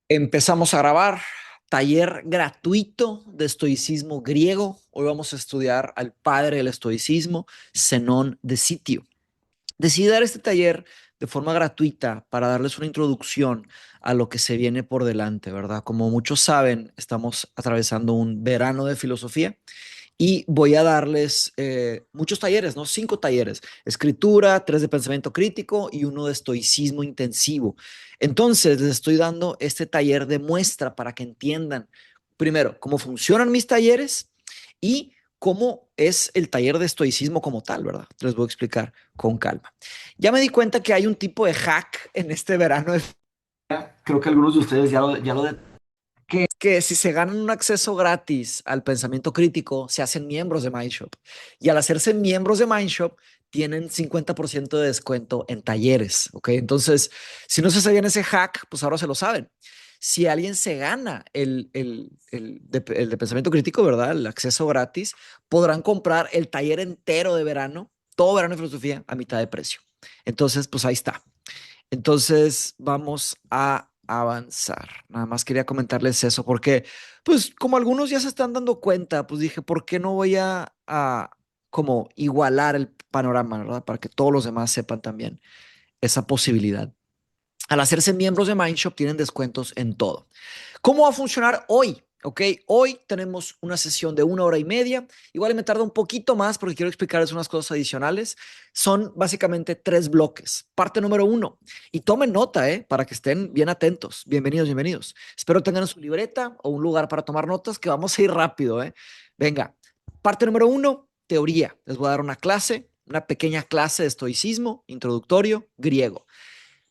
Empezamos a grabar taller gratuito de estoicismo griego. Hoy vamos a estudiar al padre del estoicismo, Zenón de Sitio. Decidí dar este taller de forma gratuita para darles una introducción a lo que se viene por delante, ¿verdad? Como muchos saben, estamos atravesando un verano de filosofía y voy a darles muchos talleres, ¿no? 5 talleres: escritura, 3 de pensamiento crítico y uno de estoicismo intensivo. Entonces, les estoy dando este taller de muestra para que entiendan, primero, cómo funcionan mis talleres y cómo es el taller de estoicismo como tal, ¿verdad? Les voy a explicar con calma. Ya me di cuenta que hay un tipo de hack en este verano. Creo que algunos de ustedes ya lo que si se ganan un acceso gratis al pensamiento crítico, se hacen miembros de Mindshop. Y al hacerse miembros de Mindshop, tienen 50% de descuento en talleres, ¿ok? Entonces, si no se sabían ese hack, pues ahora se lo saben. Si alguien se gana el de pensamiento crítico, ¿verdad? El acceso gratis, podrán comprar el taller entero de verano, todo verano de filosofía, a mitad de precio. Entonces, pues ahí está. Entonces vamos a avanzar. Nada más quería comentarles eso porque, pues como algunos ya se están dando cuenta, pues dije, ¿por qué no voy a como igualar el panorama, ¿verdad? Para que todos los demás sepan también esa posibilidad. Al hacerse miembros de Mindshop tienen descuentos en todo. ¿Cómo va a funcionar hoy? Ok, hoy tenemos una sesión de 1 hora y media. Igual me tarda un poquito más porque quiero explicarles unas cosas adicionales. Son básicamente 3 bloques. Parte número 1. Y tomen nota, para que estén bien atentos. Bienvenidos, bienvenidos. Espero tengan su libreta o un lugar para tomar notas, que vamos a ir rápido. Venga, parte número 1, teoría. Les voy a dar una clase, una pequeña clase de estoicismo, introductorio, griego.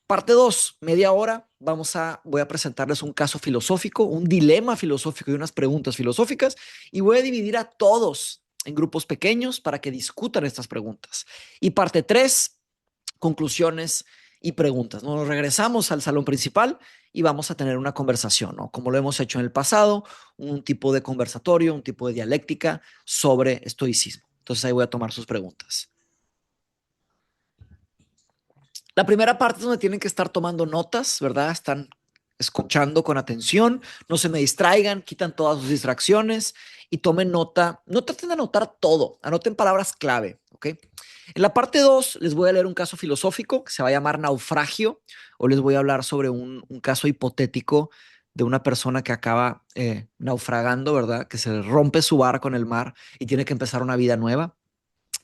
Parte 2, media hora, voy a presentarles un caso filosófico, un dilema filosófico y unas preguntas filosóficas, y voy a dividir a todos en grupos pequeños para que discutan estas preguntas. Y parte 3, conclusiones y preguntas, ¿no? Nos regresamos al salón principal y vamos a tener una conversación, ¿no? Como lo hemos hecho en el pasado, un tipo de conversatorio, un tipo de dialéctica sobre estoicismo. Entonces ahí voy a tomar sus preguntas. La primera parte es donde tienen que estar tomando notas, ¿verdad? Están escuchando con atención, no se me distraigan, quitan todas sus distracciones y tomen nota. No traten de anotar todo, anoten palabras clave, ¿ok? En la parte 2 les voy a leer un caso filosófico que se va a llamar naufragio, o les voy a hablar sobre un caso hipotético de una persona que acaba naufragando, ¿verdad? Que se rompe su barco en el mar y tiene que empezar una vida nueva.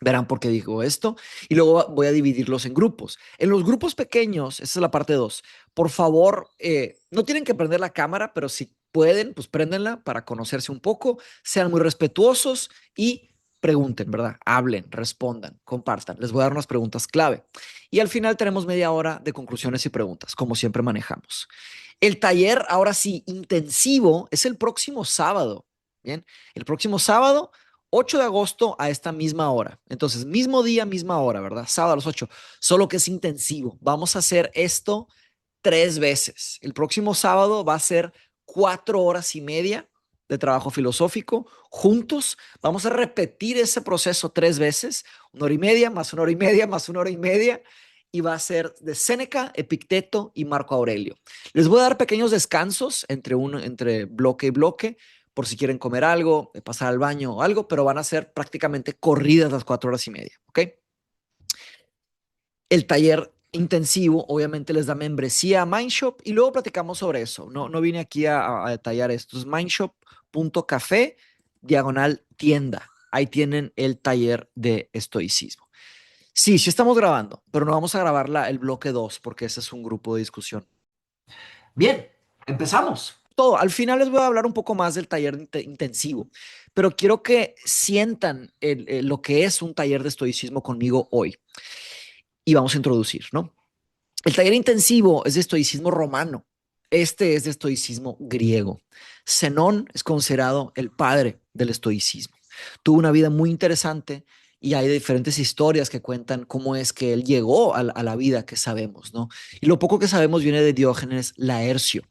Verán por qué digo esto. Y luego voy a dividirlos en grupos. En los grupos pequeños, esa es la parte 2. Por favor, no tienen que prender la cámara, pero si pueden, pues préndenla para conocerse un poco. Sean muy respetuosos y pregunten, ¿verdad? Hablen, respondan, compartan. Les voy a dar unas preguntas clave. Y al final tenemos media hora de conclusiones y preguntas, como siempre manejamos. El taller, ahora sí, intensivo, es el próximo sábado. Bien, el próximo sábado 8 de agosto a esta misma hora. Entonces, mismo día, misma hora, ¿verdad? Sábado a las 8, solo que es intensivo. Vamos a hacer esto 3 veces. El próximo sábado va a ser 4 horas y media de trabajo filosófico juntos. Vamos a repetir ese proceso 3 veces, 1 hora y media, más 1 hora y media, más 1 hora y media. Y va a ser de Séneca, Epicteto y Marco Aurelio. Les voy a dar pequeños descansos entre bloque y bloque, por si quieren comer algo, pasar al baño o algo, pero van a ser prácticamente corridas las 4 horas y media, ¿ok? El taller intensivo obviamente les da membresía a Mindshop y luego platicamos sobre eso. No vine aquí a detallar esto. Es mindshop.café diagonal tienda. Ahí tienen el taller de estoicismo. Sí, sí estamos grabando, pero no vamos a grabar el bloque 2 porque ese es un grupo de discusión. Bien, empezamos. Todo. Al final les voy a hablar un poco más del taller intensivo, pero quiero que sientan lo que es un taller de estoicismo conmigo hoy. Y vamos a introducir, ¿no? El taller intensivo es de estoicismo romano. Este es de estoicismo griego. Zenón es considerado el padre del estoicismo. Tuvo una vida muy interesante y hay diferentes historias que cuentan cómo es que él llegó a la vida que sabemos, ¿no? Y lo poco que sabemos viene de Diógenes Laercio.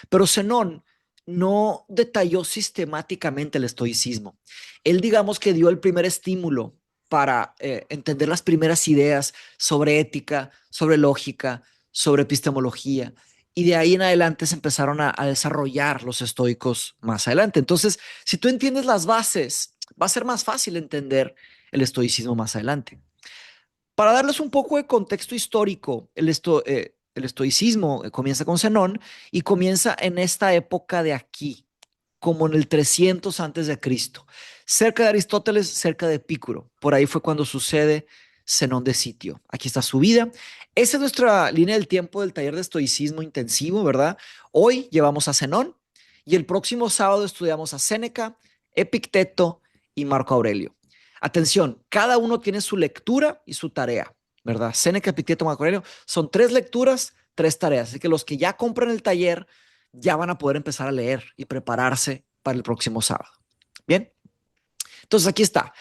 Pero Zenón no detalló sistemáticamente el estoicismo. Él, digamos que dio el primer estímulo para entender las primeras ideas sobre ética, sobre lógica, sobre epistemología. y de ahí en adelante se empezaron a desarrollar los estoicos más adelante. Entonces, si tú entiendes las bases, va a ser más fácil entender el estoicismo más adelante. Para darles un poco de contexto histórico, el estoicismo comienza con Zenón y comienza en esta época de aquí, como en el 300 antes de Cristo, cerca de Aristóteles, cerca de Epicuro. Por ahí fue cuando sucede Zenón de Sitio. Aquí está su vida. Esa es nuestra línea del tiempo del taller de estoicismo intensivo, ¿verdad? Hoy llevamos a Zenón y el próximo sábado estudiamos a Séneca, Epicteto y Marco Aurelio. Atención, cada uno tiene su lectura y su tarea, ¿verdad? Séneca, Epicteto, Marco Aurelio son 3 lecturas, 3 tareas. Así que los que ya compran el taller ya van a poder empezar a leer y prepararse para el próximo sábado. Bien, entonces aquí está.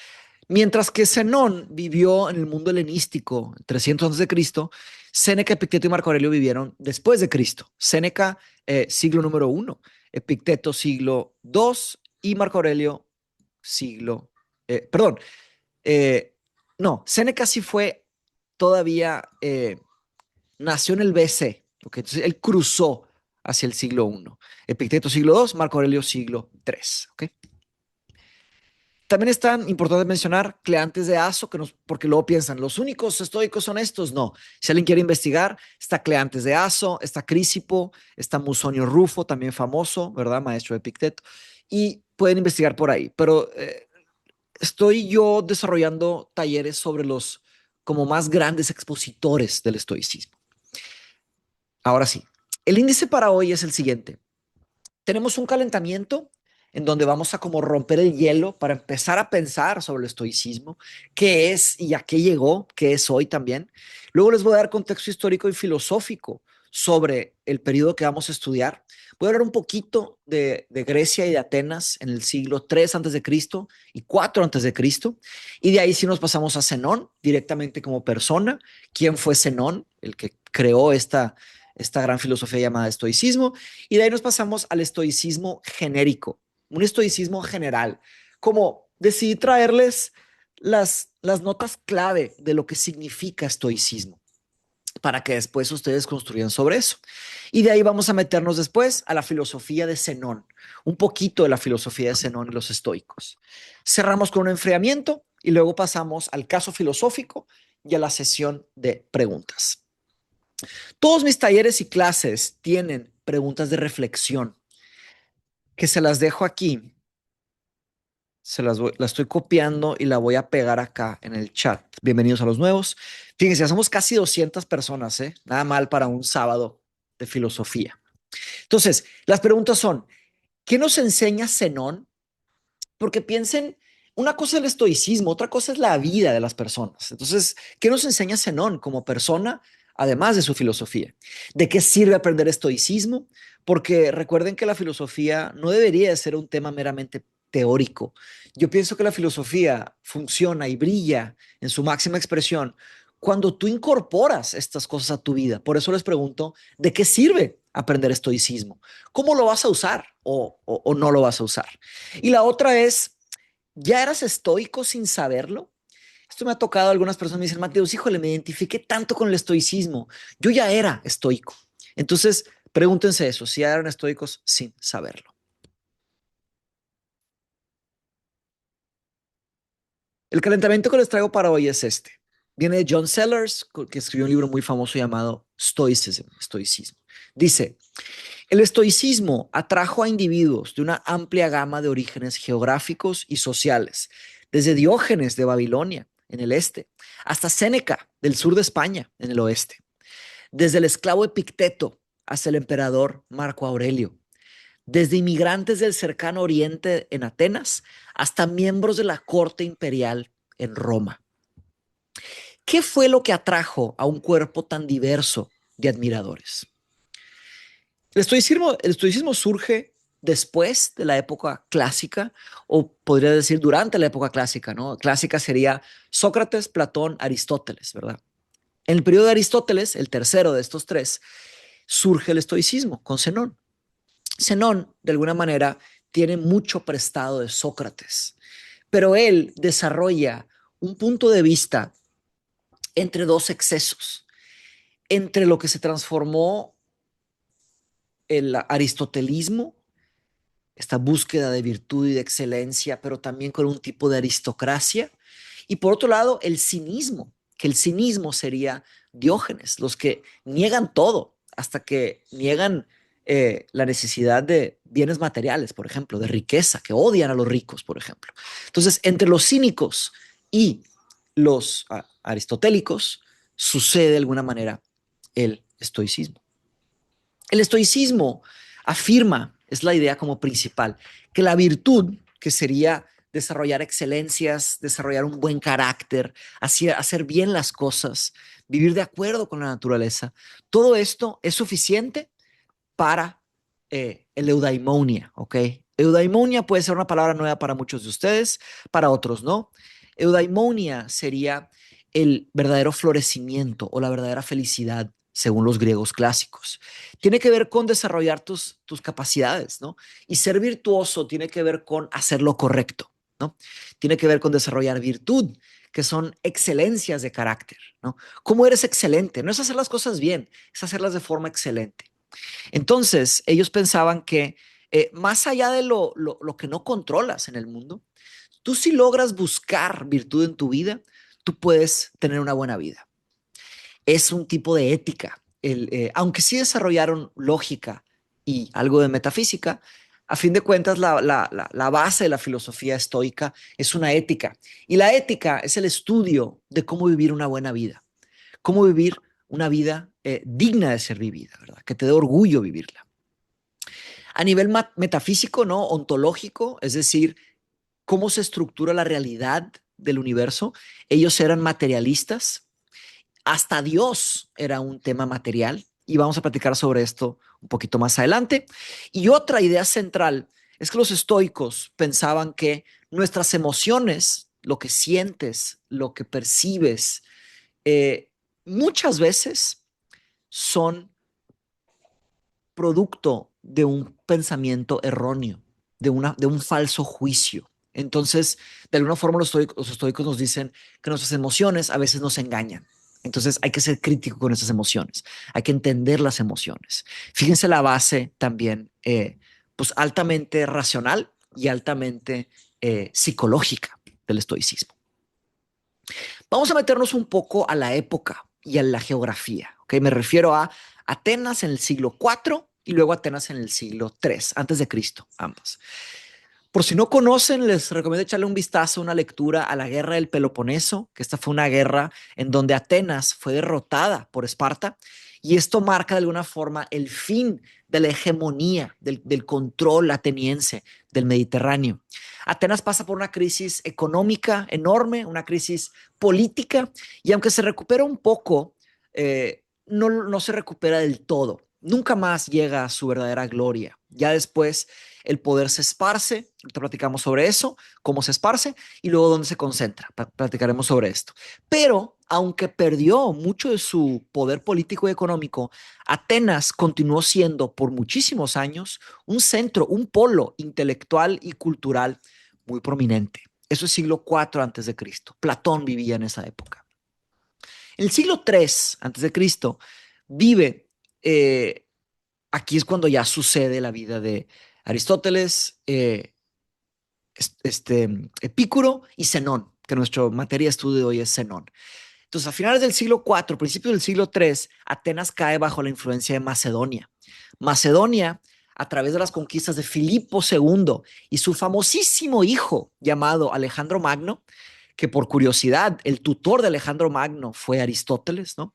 Mientras que Zenón vivió en el mundo helenístico 300 antes de Cristo, Séneca, Epicteto y Marco Aurelio vivieron después de Cristo. Séneca, siglo número 1, Epicteto, siglo 2 y Marco Aurelio, siglo, perdón, no, Séneca sí fue todavía, nació en el BC, okay, entonces él cruzó hacia el siglo I. Epicteto siglo II, Marco Aurelio siglo III. Okay. También es tan importante mencionar Cleantes de Aso, porque luego piensan, los únicos estoicos son estos. No, si alguien quiere investigar, está Cleantes de Aso, está Crisipo, está Musonio Rufo, también famoso, ¿verdad? Maestro de Epicteto, y pueden investigar por ahí. Pero estoy yo desarrollando talleres sobre los como más grandes expositores del estoicismo. Ahora sí, el índice para hoy es el siguiente. Tenemos un calentamiento en donde vamos a como romper el hielo para empezar a pensar sobre el estoicismo, qué es y a qué llegó, qué es hoy también. Luego les voy a dar contexto histórico y filosófico sobre el periodo que vamos a estudiar. Voy a hablar un poquito de Grecia y de Atenas en el siglo 3 antes de Cristo y 4 antes de Cristo. Y de ahí sí nos pasamos a Zenón directamente como persona. ¿Quién fue Zenón? El que creó esta gran filosofía llamada estoicismo. Y de ahí nos pasamos al estoicismo genérico, un estoicismo general, como decidí traerles las notas clave de lo que significa estoicismo para que después ustedes construyan sobre eso. Y de ahí vamos a meternos después a la filosofía de Zenón, un poquito de la filosofía de Zenón y los estoicos. Cerramos con un enfriamiento y luego pasamos al caso filosófico y a la sesión de preguntas. Todos mis talleres y clases tienen preguntas de reflexión que se las dejo aquí. La estoy copiando y la voy a pegar acá en el chat. Bienvenidos a los nuevos. Fíjense, ya somos casi 200 personas, ¿eh? Nada mal para un sábado de filosofía. Entonces, las preguntas son, ¿qué nos enseña Zenón? Porque piensen, una cosa es el estoicismo, otra cosa es la vida de las personas. Entonces, ¿qué nos enseña Zenón como persona, además de su filosofía? ¿De qué sirve aprender estoicismo? Porque recuerden que la filosofía no debería de ser un tema meramente teórico. Yo pienso que la filosofía funciona y brilla en su máxima expresión cuando tú incorporas estas cosas a tu vida. Por eso les pregunto, ¿de qué sirve aprender estoicismo? ¿Cómo lo vas a usar o no lo vas a usar? Y la otra es, ¿ya eras estoico sin saberlo? Esto me ha tocado, algunas personas me dicen, Mateus, híjole, me identifiqué tanto con el estoicismo. Yo ya era estoico. Entonces, pregúntense eso, si ya eran estoicos sin saberlo. El calentamiento que les traigo para hoy es este. Viene de John Sellers, que escribió un libro muy famoso llamado Stoicism, estoicismo. Dice, el estoicismo atrajo a individuos de una amplia gama de orígenes geográficos y sociales, desde Diógenes de Babilonia, en el este, hasta Séneca, del sur de España, en el oeste, desde el esclavo Epicteto hasta el emperador Marco Aurelio, desde inmigrantes del cercano oriente en Atenas hasta miembros de la corte imperial en Roma. ¿Qué fue lo que atrajo a un cuerpo tan diverso de admiradores? El estoicismo surge después de la época clásica, o podría decir durante la época clásica, ¿no? Clásica sería Sócrates, Platón, Aristóteles, ¿verdad? En el periodo de Aristóteles, el tercero de estos tres, surge el estoicismo con Zenón. Zenón, de alguna manera, tiene mucho prestado de Sócrates, pero él desarrolla un punto de vista entre dos excesos, entre lo que se transformó el aristotelismo, esta búsqueda de virtud y de excelencia, pero también con un tipo de aristocracia. Y por otro lado, el cinismo, que el cinismo sería Diógenes, los que niegan todo, hasta que niegan la necesidad de bienes materiales, por ejemplo, de riqueza, que odian a los ricos, por ejemplo. Entonces, entre los cínicos y los aristotélicos sucede de alguna manera el estoicismo. El estoicismo afirma, es la idea como principal, que la virtud, que sería desarrollar excelencias, desarrollar un buen carácter, hacer bien las cosas, vivir de acuerdo con la naturaleza, todo esto es suficiente para el eudaimonia, ¿ok? Eudaimonia puede ser una palabra nueva para muchos de ustedes, para otros no. Eudaimonia sería el verdadero florecimiento o la verdadera felicidad, según los griegos clásicos. Tiene que ver con desarrollar tus capacidades, ¿no? Y ser virtuoso tiene que ver con hacer lo correcto, ¿no? Tiene que ver con desarrollar virtud, que son excelencias de carácter, ¿no? ¿Cómo eres excelente? No es hacer las cosas bien, es hacerlas de forma excelente. Entonces, ellos pensaban que más allá de lo que no controlas en el mundo, tú si logras buscar virtud en tu vida, tú puedes tener una buena vida. Es un tipo de ética. Aunque sí desarrollaron lógica y algo de metafísica, a fin de cuentas la base de la filosofía estoica es una ética. Y la ética es el estudio de cómo vivir una buena vida, cómo vivir una vida digna de ser vivida, ¿verdad? Que te dé orgullo vivirla. A nivel metafísico, ¿no? Ontológico, es decir, cómo se estructura la realidad del universo. Ellos eran materialistas, hasta Dios era un tema material y vamos a platicar sobre esto un poquito más adelante. Y otra idea central es que los estoicos pensaban que nuestras emociones, lo que sientes, lo que percibes, eh, muchas veces son producto de un pensamiento erróneo, de un falso juicio. Entonces, de alguna forma los estoicos nos dicen que nuestras emociones a veces nos engañan. Entonces hay que ser crítico con esas emociones, hay que entender las emociones. Fíjense la base también, pues altamente racional y altamente psicológica del estoicismo. Vamos a meternos un poco a la época y a la geografía. ¿Okay? Me refiero a Atenas en el siglo IV y luego Atenas en el siglo III, antes de Cristo, ambas. Por si no conocen, les recomiendo echarle un vistazo, una lectura a la guerra del Peloponeso, que esta fue una guerra en donde Atenas fue derrotada por Esparta y esto marca de alguna forma el fin de la hegemonía, del control ateniense del Mediterráneo. Atenas pasa por una crisis económica enorme, una crisis política y aunque se recupera un poco, no se recupera del todo. Nunca más llega a su verdadera gloria. Ya después el poder se esparce, ahorita platicamos sobre eso, cómo se esparce y luego dónde se concentra, platicaremos sobre esto. Pero aunque perdió mucho de su poder político y económico, Atenas continuó siendo por muchísimos años un centro, un polo intelectual y cultural muy prominente. Eso es siglo IV antes de Cristo. Platón vivía en esa época. En el siglo III antes de Cristo vive aquí es cuando ya sucede la vida de Aristóteles, Epicuro y Zenón, que nuestra materia de estudio hoy es Zenón. Entonces, a finales del siglo IV, principios del siglo III, Atenas cae bajo la influencia de Macedonia. Macedonia, a través de las conquistas de Filipo II y su famosísimo hijo llamado Alejandro Magno, que por curiosidad, el tutor de Alejandro Magno fue Aristóteles, ¿no?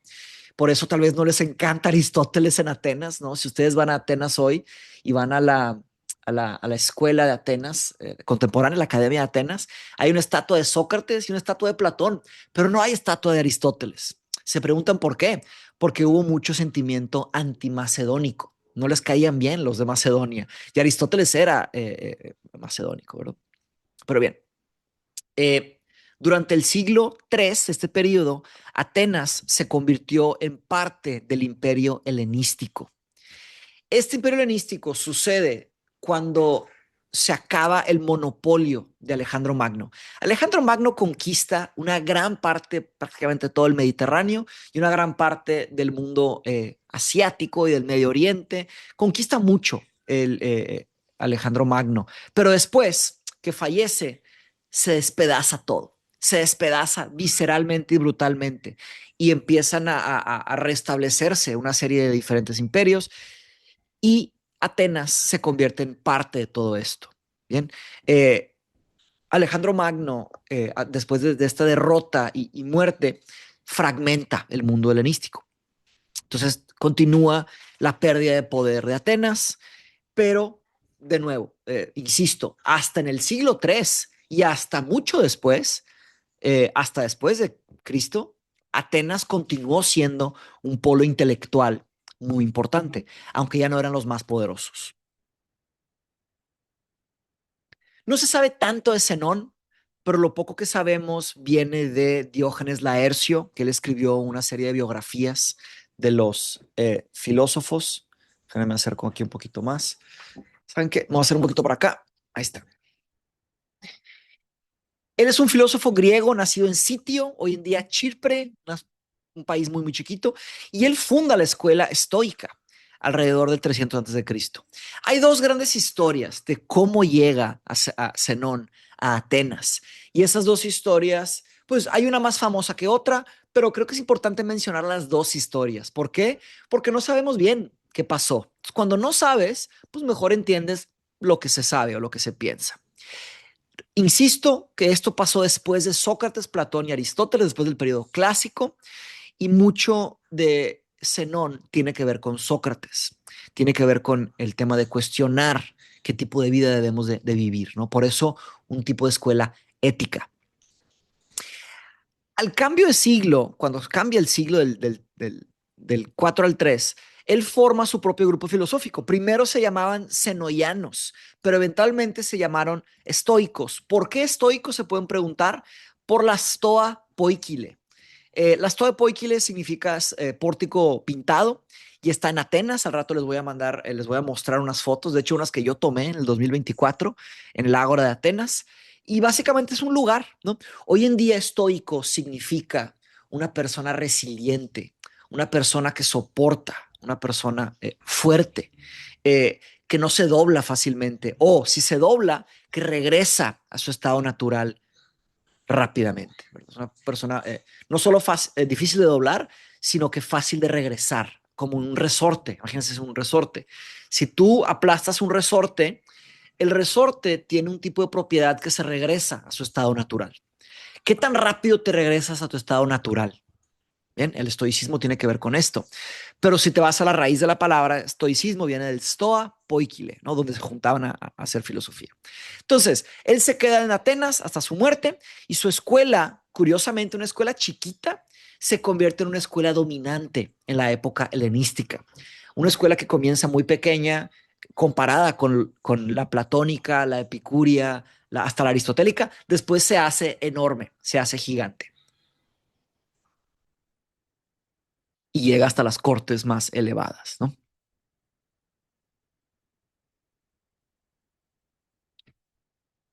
Por eso tal vez no les encanta Aristóteles en Atenas, ¿no? Si ustedes van a Atenas hoy y van a la escuela de Atenas, contemporánea, la Academia de Atenas, hay una estatua de Sócrates y una estatua de Platón, pero no hay estatua de Aristóteles. Se preguntan por qué. Porque hubo mucho sentimiento antimacedónico. No les caían bien los de Macedonia. Y Aristóteles era macedónico, ¿verdad? Pero bien, eh, durante el siglo III, este periodo, Atenas se convirtió en parte del imperio helenístico. Este imperio helenístico sucede cuando se acaba el monopolio de Alejandro Magno. Alejandro Magno conquista una gran parte, prácticamente todo el Mediterráneo y una gran parte del mundo asiático y del Medio Oriente. Conquista mucho el Alejandro Magno, pero después que fallece, se despedaza todo. Se despedaza visceralmente y brutalmente y empiezan a restablecerse una serie de diferentes imperios y Atenas se convierte en parte de todo esto. Bien, eh, Alejandro Magno, después de esta derrota y muerte, fragmenta el mundo helenístico. Entonces continúa la pérdida de poder de Atenas, pero de nuevo, insisto, hasta en el siglo III y hasta mucho después, hasta después de Cristo, Atenas continuó siendo un polo intelectual muy importante, aunque ya no eran los más poderosos. No se sabe tanto de Zenón, pero lo poco que sabemos viene de Diógenes Laercio, que él escribió una serie de biografías de los filósofos. Déjenme me acerco aquí un poquito más. ¿Saben qué? Vamos a hacer un poquito por acá. Ahí está. Él es un filósofo griego nacido en Sitio, hoy en día Chipre, un país muy, muy chiquito, y él funda la escuela estoica alrededor del 300 antes de Cristo. Hay dos grandes historias de cómo llega a Zenón a Atenas, y esas dos historias, pues hay una más famosa que otra, pero creo que es importante mencionar las dos historias. ¿Por qué? Porque no sabemos bien qué pasó. Cuando no sabes, pues mejor entiendes lo que se sabe o lo que se piensa. Insisto que esto pasó después de Sócrates, Platón y Aristóteles, después del periodo clásico, y mucho de Zenón tiene que ver con Sócrates, tiene que ver con el tema de cuestionar qué tipo de vida debemos de vivir, ¿no? Por eso un tipo de escuela ética. Al cambio de siglo, cuando cambia el siglo del 4 al 3, él forma su propio grupo filosófico. Primero se llamaban zenoianos, pero eventualmente se llamaron estoicos. ¿Por qué estoicos? Se pueden preguntar. Por la stoa poikile. La stoa poikile significa pórtico pintado y está en Atenas. Al rato les voy a mandar, les voy a mostrar unas fotos, de hecho unas que yo tomé en el 2024 en el Ágora de Atenas. Y básicamente es un lugar, ¿no? Hoy en día estoico significa una persona resiliente, una persona que soporta, una persona fuerte, que no se dobla fácilmente, o si se dobla, que regresa a su estado natural rápidamente. Es una persona no solo difícil de doblar, sino que fácil de regresar, como un resorte. Imagínense, es un resorte. Si tú aplastas un resorte, el resorte tiene un tipo de propiedad que se regresa a su estado natural. ¿Qué tan rápido te regresas a tu estado natural? Bien, el estoicismo tiene que ver con esto. Pero si te vas a la raíz de la palabra, estoicismo viene del stoa poikile, ¿no? Donde se juntaban a hacer filosofía. Entonces, él se queda en Atenas hasta su muerte y su escuela, curiosamente, una escuela chiquita, se convierte en una escuela dominante en la época helenística. Una escuela que comienza muy pequeña, comparada con la platónica, la epicuria, hasta la aristotélica, después se hace enorme, se hace gigante y llega hasta las cortes más elevadas, ¿no?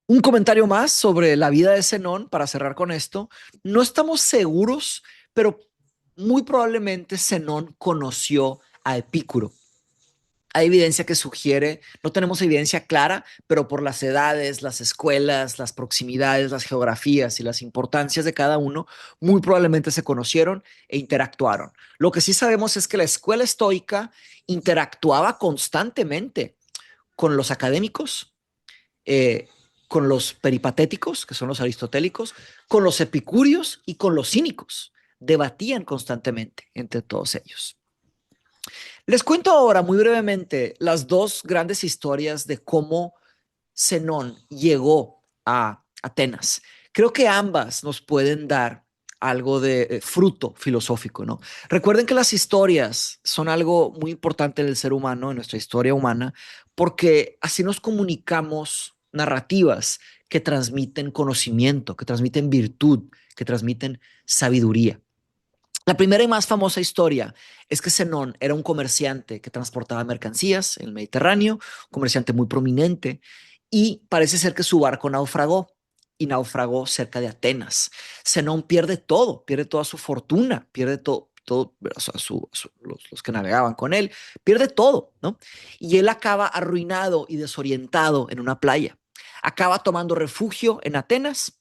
Un comentario más sobre la vida de Zenón para cerrar con esto. No estamos seguros, pero muy probablemente Zenón conoció a Epicuro. Hay evidencia que sugiere, no tenemos evidencia clara, pero por las edades, las escuelas, las proximidades, las geografías y las importancias de cada uno, muy probablemente se conocieron e interactuaron. Lo que sí sabemos es que la escuela estoica interactuaba constantemente con los académicos, eh, con los peripatéticos, que son los aristotélicos, con los epicúreos y con los cínicos. Debatían constantemente entre todos ellos. Les cuento ahora muy brevemente las dos grandes historias de cómo Zenón llegó a Atenas. Creo que ambas nos pueden dar algo de fruto filosófico, ¿no? Recuerden que las historias son algo muy importante en el ser humano, en nuestra historia humana, porque así nos comunicamos narrativas que transmiten conocimiento, que transmiten virtud, que transmiten sabiduría. La primera y más famosa historia es que Zenón era un comerciante que transportaba mercancías en el Mediterráneo, un comerciante muy prominente, y parece ser que su barco naufragó y naufragó cerca de Atenas. Zenón pierde toda su fortuna, pierde todo, o sea, los que navegaban con él, pierde todo, ¿no? Y él acaba arruinado y desorientado en una playa. Acaba tomando refugio en Atenas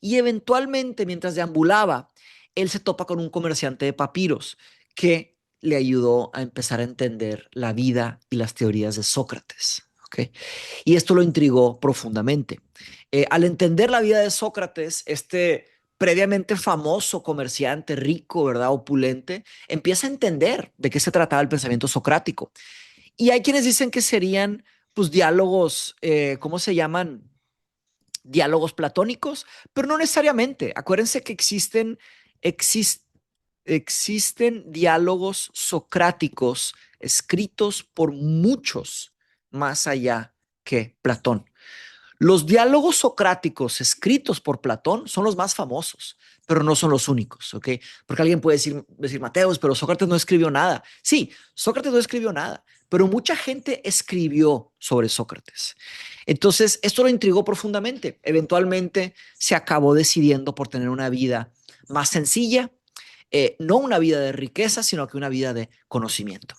y eventualmente, mientras deambulaba, él se topa con un comerciante de papiros que le ayudó a empezar a entender la vida y las teorías de Sócrates. ¿Ok? Y esto lo intrigó profundamente. Al entender la vida de Sócrates, este previamente famoso comerciante rico, ¿verdad? Opulente, empieza a entender de qué se trataba el pensamiento socrático. Y hay quienes dicen que serían, pues, diálogos, ¿cómo se llaman? Diálogos platónicos, pero no necesariamente. Acuérdense que exist, existen diálogos socráticos escritos por muchos más allá que Platón. Los diálogos socráticos escritos por Platón son los más famosos, pero no son los únicos, ¿ok? Porque alguien puede decir, Mateos, pero Sócrates no escribió nada. Sí, Sócrates no escribió nada, pero mucha gente escribió sobre Sócrates. Entonces, esto lo intrigó profundamente. Eventualmente se acabó decidiendo por tener una vida más sencilla, no una vida de riqueza, sino que una vida de conocimiento.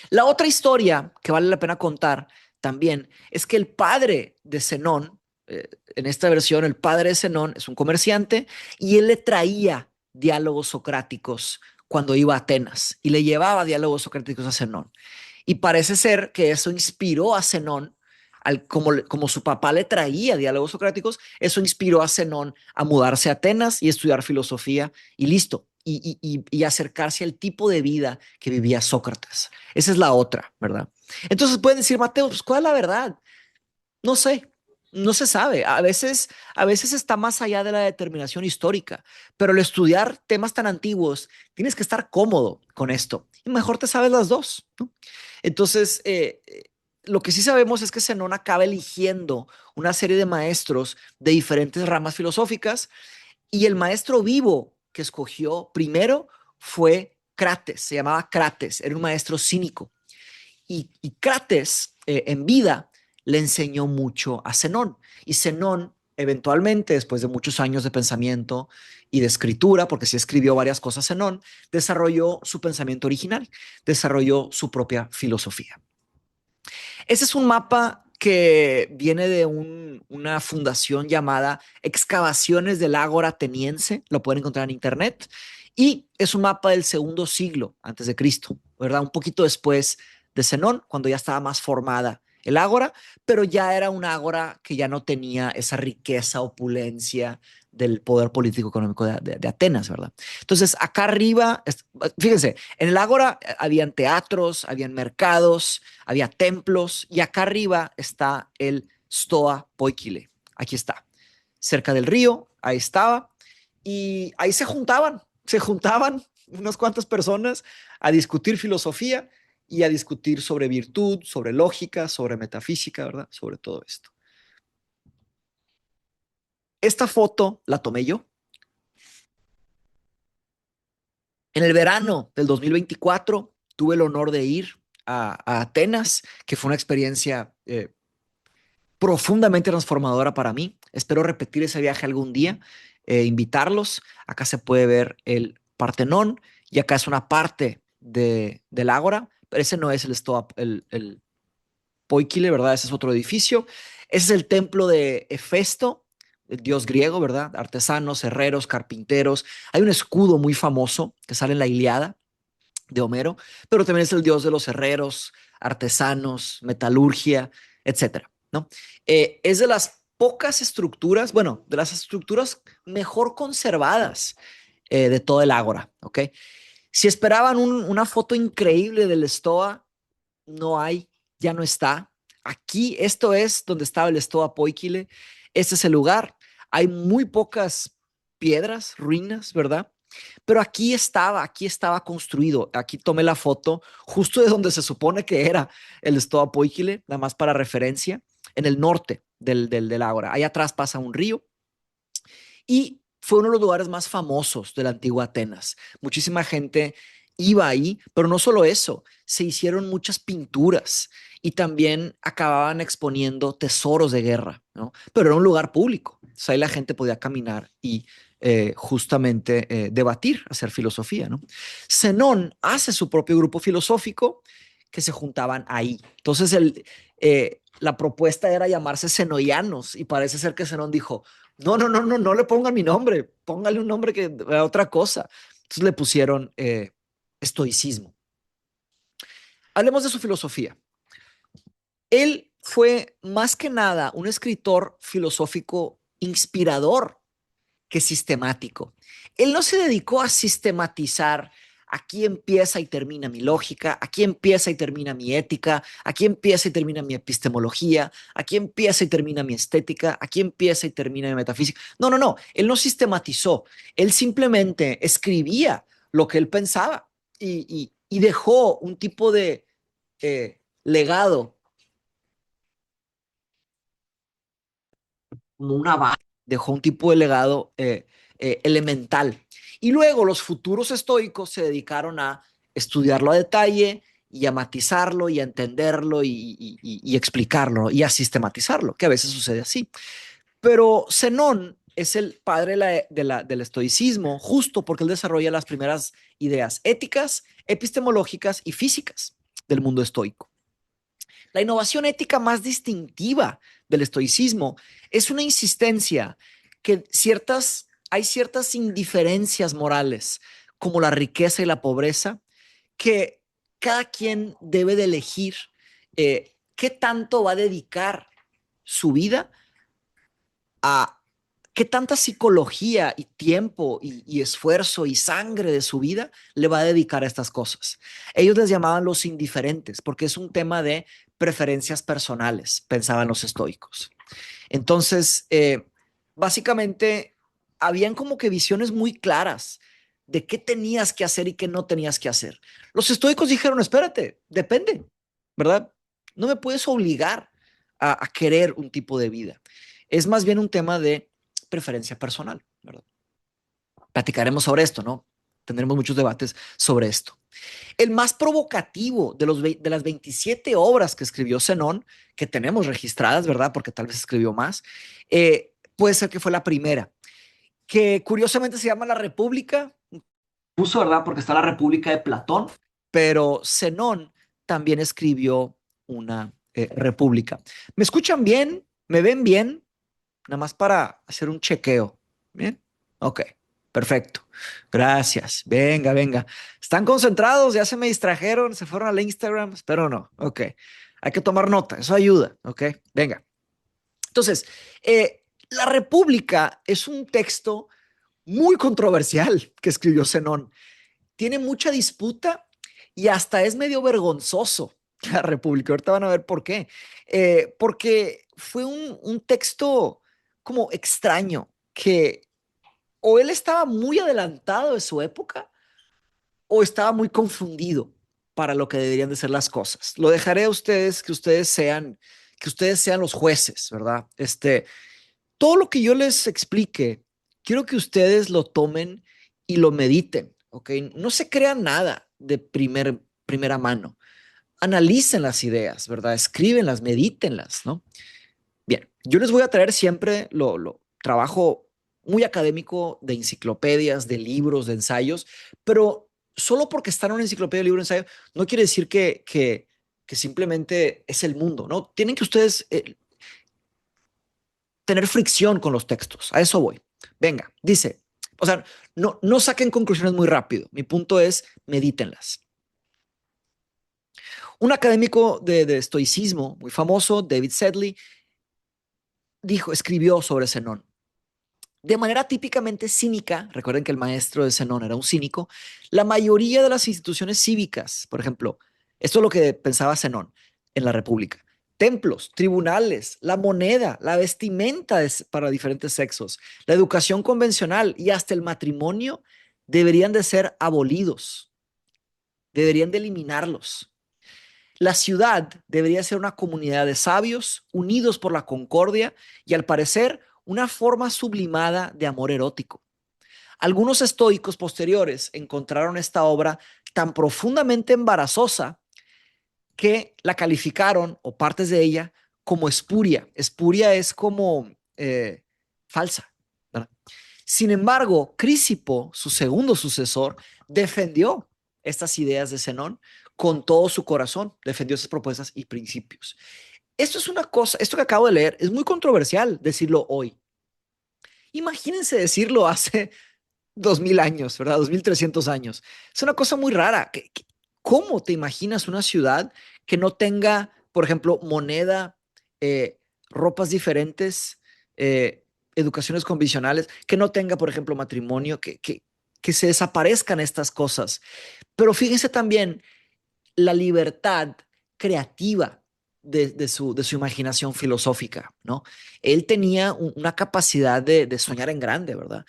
La otra historia que vale la pena contar también es que el padre de Zenón, en esta versión, el padre de Zenón es un comerciante y él le traía diálogos socráticos cuando iba a Atenas y le llevaba diálogos socráticos a Zenón. Y parece ser que eso inspiró a Zenón, como su papá le traía diálogos socráticos, eso inspiró a Zenón a mudarse a Atenas y estudiar filosofía y listo, y acercarse al tipo de vida que vivía Sócrates. Esa es la otra, ¿verdad? Entonces pueden decir, Mateo, pues, ¿cuál es la verdad? No sé, no se sabe. A veces está más allá de la determinación histórica, pero al estudiar temas tan antiguos, tienes que estar cómodo con esto y mejor te sabes las dos, ¿no? Entonces, lo que sí sabemos es que Zenón acaba eligiendo una serie de maestros de diferentes ramas filosóficas y el maestro vivo que escogió primero fue Crates, se llamaba Crates, era un maestro cínico. Y Crates, en vida, le enseñó mucho a Zenón. Y Zenón, eventualmente, después de muchos años de pensamiento y de escritura, porque sí escribió varias cosas Zenón, desarrolló su pensamiento original, desarrolló su propia filosofía. Ese es un mapa que viene de una fundación llamada Excavaciones del Ágora Ateniense, lo pueden encontrar en internet, y es un mapa del segundo siglo antes de Cristo, ¿verdad? Un poquito después de Zenón, cuando ya estaba más formada el ágora, pero ya era un ágora que ya no tenía esa riqueza, opulencia del poder político económico de Atenas, ¿verdad? Entonces, acá arriba, fíjense, en el ágora habían teatros, habían mercados, había templos, y acá arriba está el Stoa Poikile. Aquí está, cerca del río, ahí estaba, y ahí se juntaban unas cuantas personas a discutir filosofía y a discutir sobre virtud, sobre lógica, sobre metafísica, ¿verdad? Sobre todo esto. Esta foto la tomé yo en el verano del 2024. Tuve el honor de ir a Atenas, que fue una experiencia profundamente transformadora para mí. Espero repetir ese viaje algún día, invitarlos. Acá se puede ver el Partenón y acá es una parte del Ágora, pero ese no es el Poikile, ¿verdad? Ese es otro edificio. Ese es el templo de Hefesto, el dios griego, ¿verdad? Artesanos, herreros, carpinteros. Hay un escudo muy famoso que sale en la Ilíada de Homero, pero también es el dios de los herreros, artesanos, metalurgia, etcétera, ¿no? Es de las pocas estructuras, bueno, de las estructuras mejor conservadas de todo el Ágora, ¿ok? Si esperaban una foto increíble del Stoa, no hay, ya no está. Aquí, esto es donde estaba el Stoa Poikile. Este es el lugar. Hay muy pocas piedras, ruinas, ¿verdad? Pero aquí estaba construido. Aquí tomé la foto justo de donde se supone que era el Stoa Poikile, nada más para referencia, en el norte del Ágora. Ahí atrás pasa un río y fue uno de los lugares más famosos de la antigua Atenas. Muchísima gente iba ahí, pero no solo eso, se hicieron muchas pinturas y también acababan exponiendo tesoros de guerra, ¿no? Pero era un lugar público, o sea, ahí la gente podía caminar y justamente debatir, hacer filosofía, ¿no? Zenón hace su propio grupo filosófico que se juntaban ahí. Entonces, la propuesta era llamarse Zenoianos y parece ser que Zenón dijo, no, no, no, no, no le pongan mi nombre, póngale un nombre que otra cosa. Entonces le pusieron estoicismo. Hablemos de su filosofía. Él fue más que nada un escritor filosófico inspirador que sistemático. Él no se dedicó a sistematizar aquí empieza y termina mi lógica, aquí empieza y termina mi ética, aquí empieza y termina mi epistemología, aquí empieza y termina mi estética, aquí empieza y termina mi metafísica. No, no, no, él no sistematizó, él simplemente escribía lo que él pensaba y dejó un tipo de legado, como una base, dejó un tipo de legado elemental. Y luego los futuros estoicos se dedicaron a estudiarlo a detalle y a matizarlo y a entenderlo y explicarlo y a sistematizarlo, que a veces sucede así. Pero Zenón es el padre del estoicismo justo porque él desarrolla las primeras ideas éticas, epistemológicas y físicas del mundo estoico. La innovación ética más distintiva del estoicismo es una insistencia que hay ciertas indiferencias morales, como la riqueza y la pobreza, que cada quien debe de elegir qué tanto va a dedicar su vida a qué tanta psicología y tiempo y esfuerzo y sangre de su vida le va a dedicar a estas cosas. Ellos les llamaban los indiferentes porque es un tema de preferencias personales, pensaban los estoicos. Entonces, básicamente, habían como que visiones muy claras de qué tenías que hacer y qué no tenías que hacer. Los estoicos dijeron, espérate, depende, ¿verdad? No me puedes obligar a querer un tipo de vida. Es más bien un tema de preferencia personal, ¿verdad? Platicaremos sobre esto, ¿no? Tendremos muchos debates sobre esto. El más provocativo de las 27 obras que escribió Zenón, que tenemos registradas, ¿verdad? Porque tal vez escribió más, puede ser que fue la primera, que curiosamente se llama La República, puso, ¿verdad? Porque está la República de Platón, pero Zenón también escribió una república. ¿Me escuchan bien? ¿Me ven bien? Nada más para hacer un chequeo. ¿Bien? Ok, perfecto. Gracias. Venga, venga. ¿Están concentrados? ¿Ya se me distrajeron? ¿Se fueron al Instagram? Espero no. Ok. Hay que tomar nota. Eso ayuda. Ok. Venga. Entonces, La República es un texto muy controversial que escribió Zenón. Tiene mucha disputa y hasta es medio vergonzoso la República. Ahorita van a ver por qué. Porque fue un texto como extraño, que o él estaba muy adelantado de su época o estaba muy confundido para lo que deberían de ser las cosas. Lo dejaré a ustedes, que ustedes sean los jueces, ¿verdad? Todo lo que yo les explique, quiero que ustedes lo tomen y lo mediten, ¿ok? No se crean nada de primera mano. Analicen las ideas, ¿verdad? Escríbenlas, medítenlas, ¿no? Bien, yo les voy a traer siempre lo trabajo muy académico de enciclopedias, de libros, de ensayos, pero solo porque está en una enciclopedia, libro, ensayo, no quiere decir que simplemente es el mundo, ¿no? Tienen que ustedes tener fricción con los textos. A eso voy. Venga, dice, o sea, no saquen conclusiones muy rápido. Mi punto es, medítenlas. Un académico de estoicismo muy famoso, David Sedley, escribió sobre Zenón. De manera típicamente cínica, recuerden que el maestro de Zenón era un cínico, la mayoría de las instituciones cívicas, por ejemplo, esto es lo que pensaba Zenón en la República, templos, tribunales, la moneda, la vestimenta para diferentes sexos, la educación convencional y hasta el matrimonio deberían de ser abolidos, deberían de eliminarlos. La ciudad debería ser una comunidad de sabios unidos por la concordia y, al parecer, una forma sublimada de amor erótico. Algunos estoicos posteriores encontraron esta obra tan profundamente embarazosa que la calificaron, o partes de ella, como espuria. Espuria es como falsa, ¿verdad? Sin embargo, Crisipo, su segundo sucesor, defendió estas ideas de Zenón con todo su corazón, defendió esas propuestas y principios. Esto es una cosa, esto que acabo de leer es muy controversial decirlo hoy. Imagínense decirlo hace 2000 años, ¿verdad? 2300 años. Es una cosa muy rara. ¿Cómo te imaginas una ciudad que no tenga, por ejemplo, moneda, eh, ropas diferentes, educaciones convencionales, que no tenga, por ejemplo, matrimonio, que se desaparezcan estas cosas? Pero fíjense también la libertad creativa de su imaginación filosófica, ¿no? Él tenía una capacidad de soñar en grande, ¿verdad?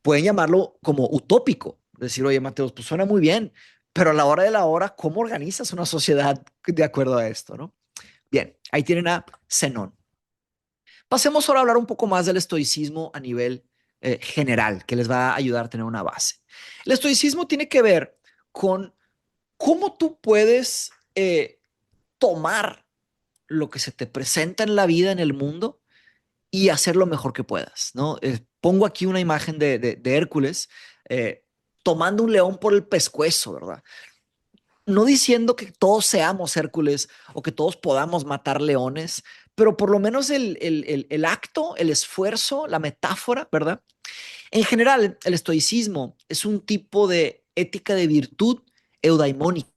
Pueden llamarlo como utópico, decir, oye, Mateos, pues suena muy bien, pero a la hora de la hora, ¿cómo organizas una sociedad de acuerdo a esto, no? Bien, ahí tienen a Zenón. Pasemos ahora a hablar un poco más del estoicismo a nivel general, que les va a ayudar a tener una base. El estoicismo tiene que ver con cómo tú puedes tomar lo que se te presenta en la vida, en el mundo, y hacer lo mejor que puedas, ¿no? Pongo aquí una imagen de Hércules tomando un león por el pescuezo, ¿verdad? No diciendo que todos seamos Hércules o que todos podamos matar leones, pero por lo menos el acto, el esfuerzo, la metáfora, ¿verdad? En general, el estoicismo es un tipo de ética de virtud eudaimónica.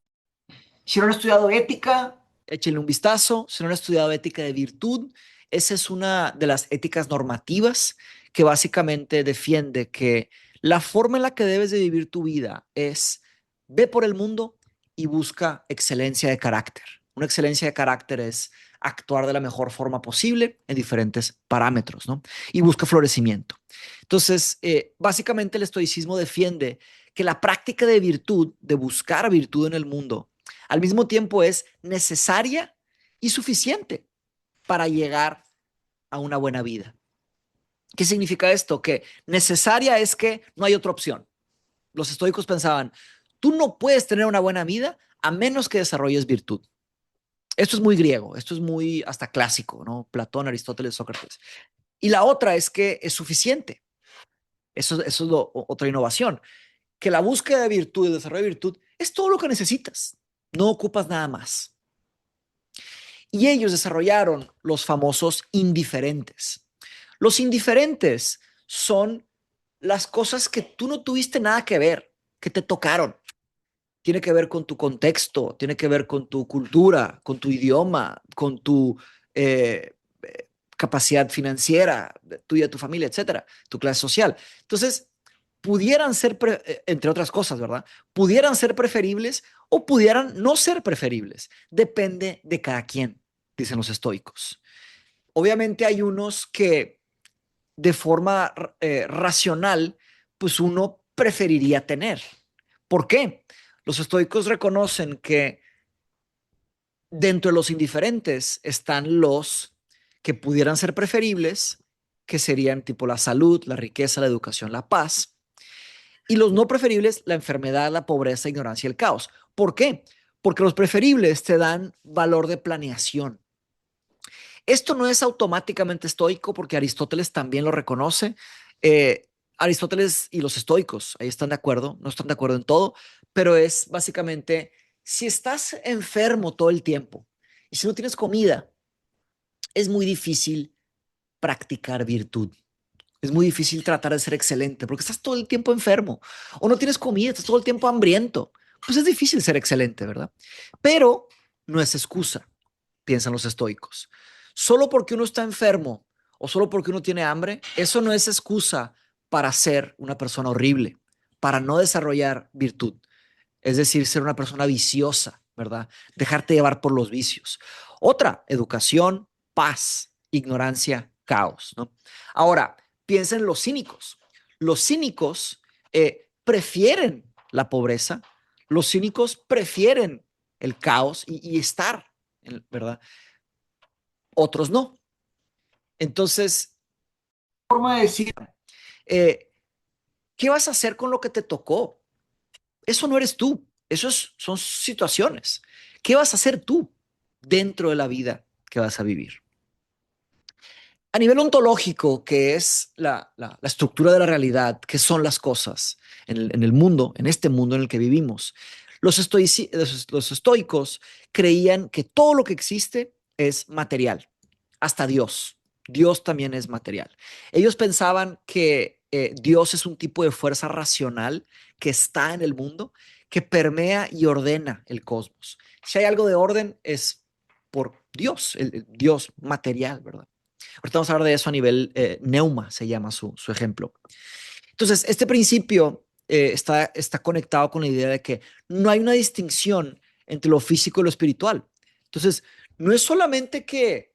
Si no han estudiado ética, échenle un vistazo. Si no han estudiado ética de virtud, esa es una de las éticas normativas que básicamente defiende que la forma en la que debes de vivir tu vida es ve por el mundo y busca excelencia de carácter. Una excelencia de carácter es actuar de la mejor forma posible en diferentes parámetros, ¿no? Y busca florecimiento. Entonces, básicamente el estoicismo defiende que la práctica de virtud, de buscar virtud en el mundo, al mismo tiempo es necesaria y suficiente para llegar a una buena vida. ¿Qué significa esto? Que necesaria es que no hay otra opción. Los estoicos pensaban, tú no puedes tener una buena vida a menos que desarrolles virtud. Esto es muy griego, esto es muy hasta clásico, ¿no? Platón, Aristóteles, Sócrates. Y la otra es que es suficiente. Eso es otra innovación, que la búsqueda de virtud, el desarrollo de virtud, es todo lo que necesitas. No ocupas nada más. Y ellos desarrollaron los famosos indiferentes. Los indiferentes son las cosas que tú no tuviste nada que ver, que te tocaron. Tiene que ver con tu contexto, tiene que ver con tu cultura, con tu idioma, con tu capacidad financiera, tuya, tu familia, etcétera, tu clase social. Entonces, pudieran ser, entre otras cosas, ¿verdad? Pudieran ser preferibles o pudieran no ser preferibles. Depende de cada quien, dicen los estoicos. Obviamente hay unos que de forma racional, pues uno preferiría tener. ¿Por qué? Los estoicos reconocen que dentro de los indiferentes están los que pudieran ser preferibles, que serían tipo la salud, la riqueza, la educación, la paz, y los no preferibles, la enfermedad, la pobreza, ignorancia y el caos. ¿Por qué? Porque los preferibles te dan valor de planeación. Esto no es automáticamente estoico porque Aristóteles también lo reconoce. Aristóteles y los estoicos, ahí están de acuerdo, no están de acuerdo en todo, pero es básicamente, si estás enfermo todo el tiempo y si no tienes comida, es muy difícil practicar virtud. Es muy difícil tratar de ser excelente porque estás todo el tiempo enfermo o no tienes comida, estás todo el tiempo hambriento. Pues es difícil ser excelente, ¿verdad? Pero no es excusa, piensan los estoicos. Solo porque uno está enfermo o solo porque uno tiene hambre, eso no es excusa para ser una persona horrible, para no desarrollar virtud. Es decir, ser una persona viciosa, ¿verdad? Dejarte llevar por los vicios. Otra, educación, paz, ignorancia, caos, ¿no? Ahora, piensa en los cínicos. Los cínicos prefieren la pobreza, los cínicos prefieren el caos y estar, ¿verdad? Otros no. Entonces, forma de decir, eh, ¿qué vas a hacer con lo que te tocó? Eso no eres tú. Son situaciones. ¿Qué vas a hacer tú dentro de la vida que vas a vivir? A nivel ontológico, que es la estructura de la realidad, que son las cosas en el mundo, en este mundo en el que vivimos, los estoicos creían que todo lo que existe es material, hasta Dios. Dios también es material. Ellos pensaban que Dios es un tipo de fuerza racional que está en el mundo, que permea y ordena el cosmos. Si hay algo de orden, es por Dios, el Dios material, ¿verdad? Ahorita vamos a hablar de eso a nivel neuma, se llama su ejemplo. Entonces, este principio está conectado con la idea de que no hay una distinción entre lo físico y lo espiritual. Entonces, no es solamente que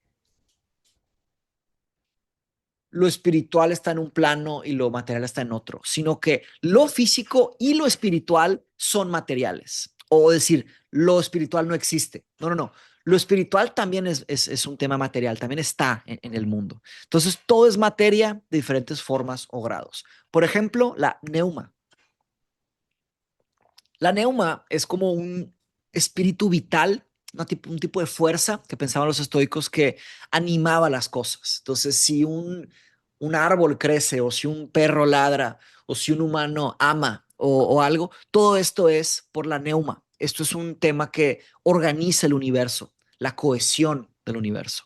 lo espiritual está en un plano y lo material está en otro, sino que lo físico y lo espiritual son materiales. O decir, lo espiritual no existe. No, no, no. Lo espiritual también es un tema material, también está en el mundo. Entonces, todo es materia de diferentes formas o grados. Por ejemplo, la neuma. La neuma es como un espíritu vital, un tipo de fuerza que pensaban los estoicos que animaba las cosas. Entonces, si un árbol crece o si un perro ladra o si un humano ama o algo, todo esto es por la neuma. Esto es un tema que organiza el universo, la cohesión del universo.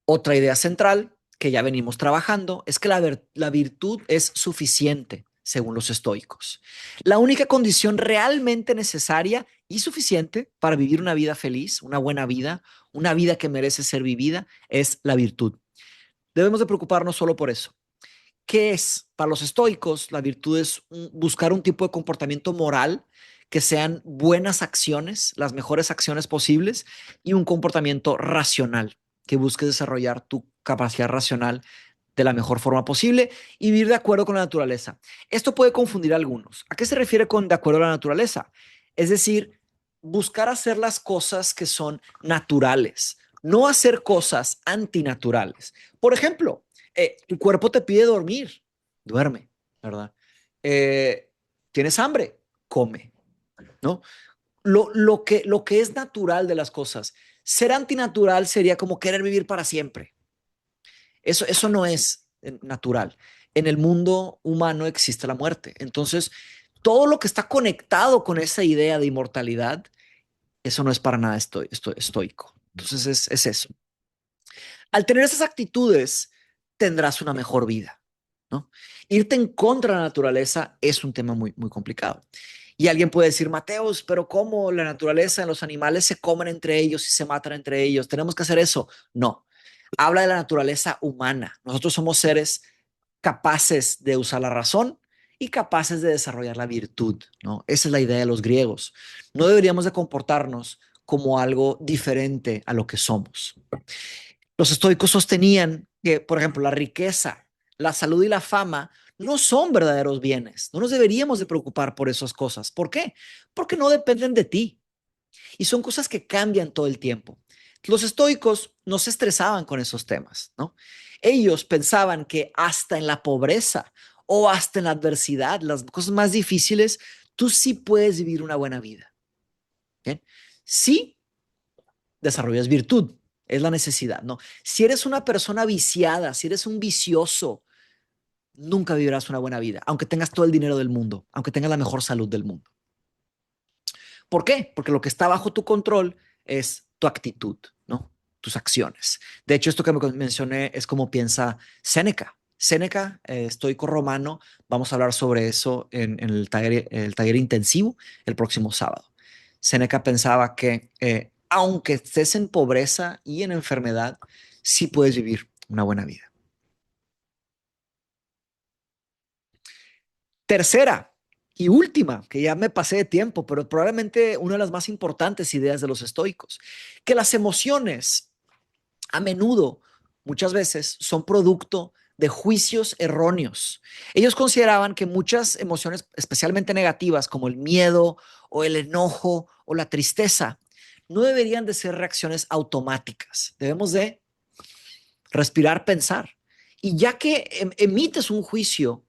Otra idea central que ya venimos trabajando es que la virtud es suficiente, según los estoicos. La única condición realmente necesaria y suficiente para vivir una vida feliz, una vida que merece ser vivida, es la virtud. Debemos de preocuparnos solo por eso. ¿Qué es? Para los estoicos, la virtud es buscar un tipo de comportamiento moral que sean buenas acciones, las mejores acciones posibles, y un comportamiento racional, que busque desarrollar tu capacidad racional de la mejor forma posible y vivir de acuerdo con la naturaleza. Esto puede confundir a algunos. ¿A qué se refiere con de acuerdo a la naturaleza? Es decir, buscar hacer las cosas que son naturales, no hacer cosas antinaturales. Por ejemplo, tu cuerpo te pide dormir, duerme, ¿verdad? Eh, ¿Tienes hambre? Come, ¿no? Lo que es natural de las cosas. Ser antinatural sería como querer vivir para siempre. Eso no es natural. En el mundo humano existe la muerte. Entonces, todo lo que está conectado con esa idea de inmortalidad, eso no es para nada estoico. Entonces, es eso. Al tener esas actitudes, tendrás una mejor vida, ¿no? Irte en contra de la naturaleza es un tema muy, muy complicado. Y alguien puede decir, Mateos, pero ¿cómo la naturaleza en los animales se comen entre ellos y se matan entre ellos? ¿Tenemos que hacer eso? No. Habla de la naturaleza humana. Nosotros somos seres capaces de usar la razón y capaces de desarrollar la virtud, ¿no? Esa es la idea de los griegos. No deberíamos de comportarnos como algo diferente a lo que somos. Los estoicos sostenían que, por ejemplo, la riqueza, la salud y la fama no son verdaderos bienes. No nos deberíamos de preocupar por esas cosas. ¿Por qué? Porque no dependen de ti y son cosas que cambian todo el tiempo. Los estoicos no se estresaban con esos temas, ¿no? Ellos pensaban que hasta en la pobreza o hasta en la adversidad, las cosas más difíciles, tú sí puedes vivir una buena vida. ¿Bien? Sí, desarrollas virtud, es la necesidad, ¿no? Si eres una persona viciada, si eres un vicioso, nunca vivirás una buena vida, aunque tengas todo el dinero del mundo, aunque tengas la mejor salud del mundo. ¿Por qué? Porque lo que está bajo tu control es tu actitud, ¿no? Tus acciones. De hecho, esto que mencioné es como piensa Séneca. Séneca, estoico romano, vamos a hablar sobre eso en el taller intensivo el próximo sábado. Séneca pensaba que aunque estés en pobreza y en enfermedad, sí puedes vivir una buena vida. Tercera y última, que ya me pasé de tiempo, pero probablemente una de las más importantes ideas de los estoicos, que las emociones a menudo, muchas veces, son producto de juicios erróneos. Ellos consideraban que muchas emociones, especialmente negativas, como el miedo o el enojo o la tristeza, no deberían de ser reacciones automáticas. Debemos de respirar, pensar. Y ya que emites un juicio,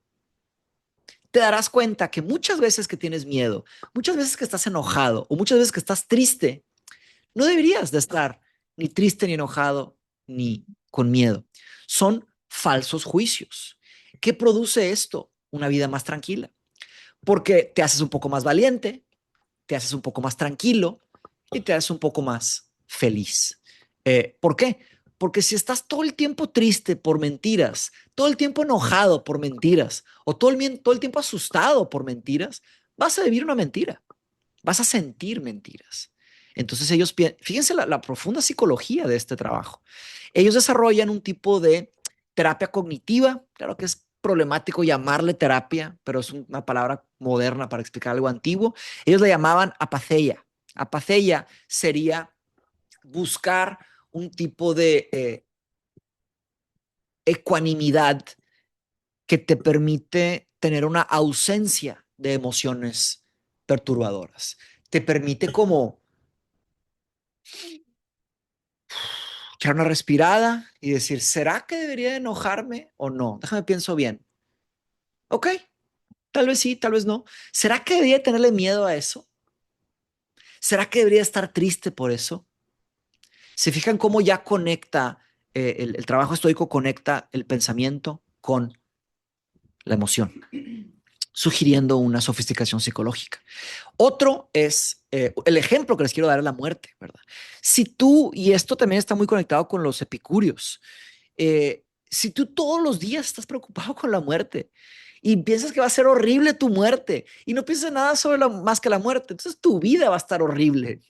te darás cuenta que muchas veces que tienes miedo, muchas veces que estás enojado o muchas veces que estás triste, no deberías de estar ni triste ni enojado ni con miedo. Son falsos juicios. ¿Qué produce esto? Una vida más tranquila, porque te haces un poco más valiente, te haces un poco más tranquilo y te haces un poco más feliz. ¿Por qué? Porque si estás todo el tiempo triste por mentiras, todo el tiempo enojado por mentiras o todo el tiempo asustado por mentiras, vas a vivir una mentira, vas a sentir mentiras. Entonces ellos, fíjense la profunda psicología de este trabajo. Ellos desarrollan un tipo de terapia cognitiva, claro que es problemático llamarle terapia, pero es una palabra moderna para explicar algo antiguo. Ellos le llamaban apatheia. Apatheia sería buscar un tipo de ecuanimidad que te permite tener una ausencia de emociones perturbadoras. Te permite como echar una respirada y decir, ¿será que debería enojarme o no? Déjame pienso bien. Ok, tal vez sí, tal vez no. ¿Será que debería tenerle miedo a eso? ¿Será que debería estar triste por eso? ¿Se fijan cómo ya conecta, el trabajo estoico conecta el pensamiento con la emoción, sugiriendo una sofisticación psicológica? Otro es, el ejemplo que les quiero dar es la muerte, ¿verdad? Si tú, y esto también está muy conectado con los epicúreos, si tú todos los días estás preocupado con la muerte y piensas que va a ser horrible tu muerte y no piensas nada sobre más que la muerte, entonces tu vida va a estar horrible.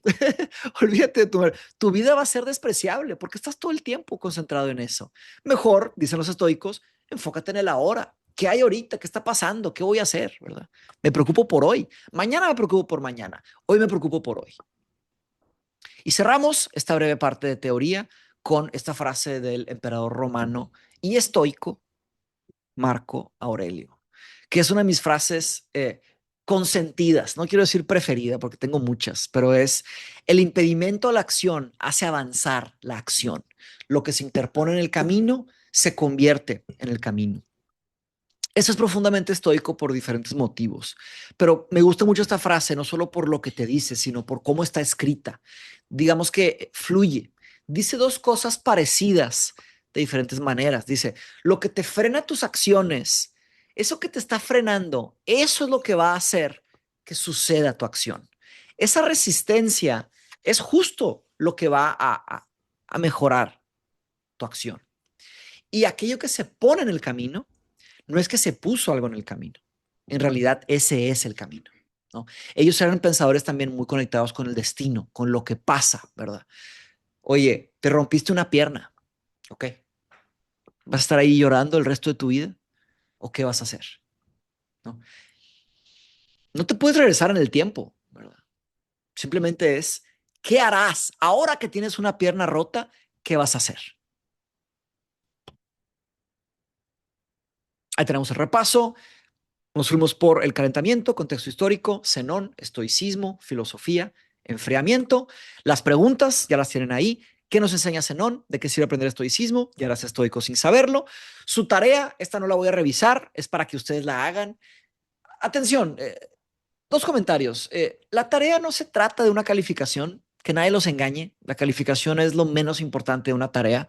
Olvídate de tu muerte. Tu vida va a ser despreciable porque estás todo el tiempo concentrado en eso. Mejor, dicen los estoicos, enfócate en el ahora. ¿Qué hay ahorita? ¿Qué está pasando? ¿Qué voy a hacer? ¿Verdad? Me preocupo por hoy. Mañana me preocupo por mañana. Hoy me preocupo por hoy. Y cerramos esta breve parte de teoría con esta frase del emperador romano y estoico Marco Aurelio, que es una de mis frases consentidas, no quiero decir preferida porque tengo muchas, pero es: el impedimento a la acción hace avanzar la acción. Lo que se interpone en el camino se convierte en el camino. Eso es profundamente estoico por diferentes motivos, pero me gusta mucho esta frase, no solo por lo que te dice, sino por cómo está escrita. Digamos que fluye. Dice dos cosas parecidas de diferentes maneras. Dice, lo que te frena tus acciones, eso que te está frenando, eso es lo que va a hacer que suceda tu acción. Esa resistencia es justo lo que va a mejorar tu acción. Y aquello que se pone en el camino, no es que se puso algo en el camino, en realidad ese es el camino, ¿no? Ellos eran pensadores también muy conectados con el destino, con lo que pasa, ¿verdad? Oye, te rompiste una pierna, ¿ok? ¿Vas a estar ahí llorando el resto de tu vida? ¿O qué vas a hacer? ¿No? No te puedes regresar en el tiempo, ¿verdad? Simplemente es, ¿qué harás ahora que tienes una pierna rota? ¿Qué vas a hacer? Ahí tenemos el repaso. Nos fuimos por el calentamiento, contexto histórico, Zenón, estoicismo, filosofía, enfriamiento. Las preguntas ya las tienen ahí. ¿Qué nos enseña Zenón? ¿De qué sirve aprender estoicismo? Ya eras estoico sin saberlo. Su tarea, esta no la voy a revisar, es para que ustedes la hagan. Atención, dos comentarios. La tarea no se trata de una calificación, que nadie los engañe. La calificación es lo menos importante de una tarea.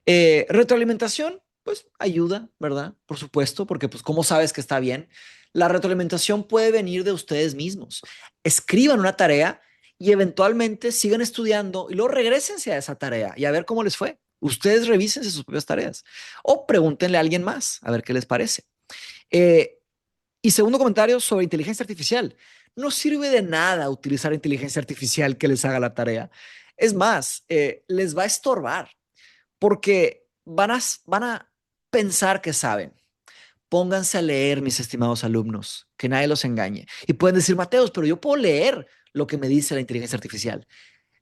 Retroalimentación, pues ayuda, ¿verdad? Por supuesto, porque pues ¿cómo sabes que está bien? La retroalimentación puede venir de ustedes mismos. Escriban una tarea y eventualmente sigan estudiando y luego regresense a esa tarea y a ver cómo les fue. Ustedes revisen sus propias tareas o pregúntenle a alguien más a ver qué les parece. Eh, y segundo comentario sobre inteligencia artificial. No sirve de nada utilizar inteligencia artificial que les haga la tarea. Es más, les va a estorbar porque van a pensar que saben. Pónganse a leer, mis estimados alumnos, que nadie los engañe. Y pueden decir, Mateos, pero yo puedo leer lo que me dice la inteligencia artificial.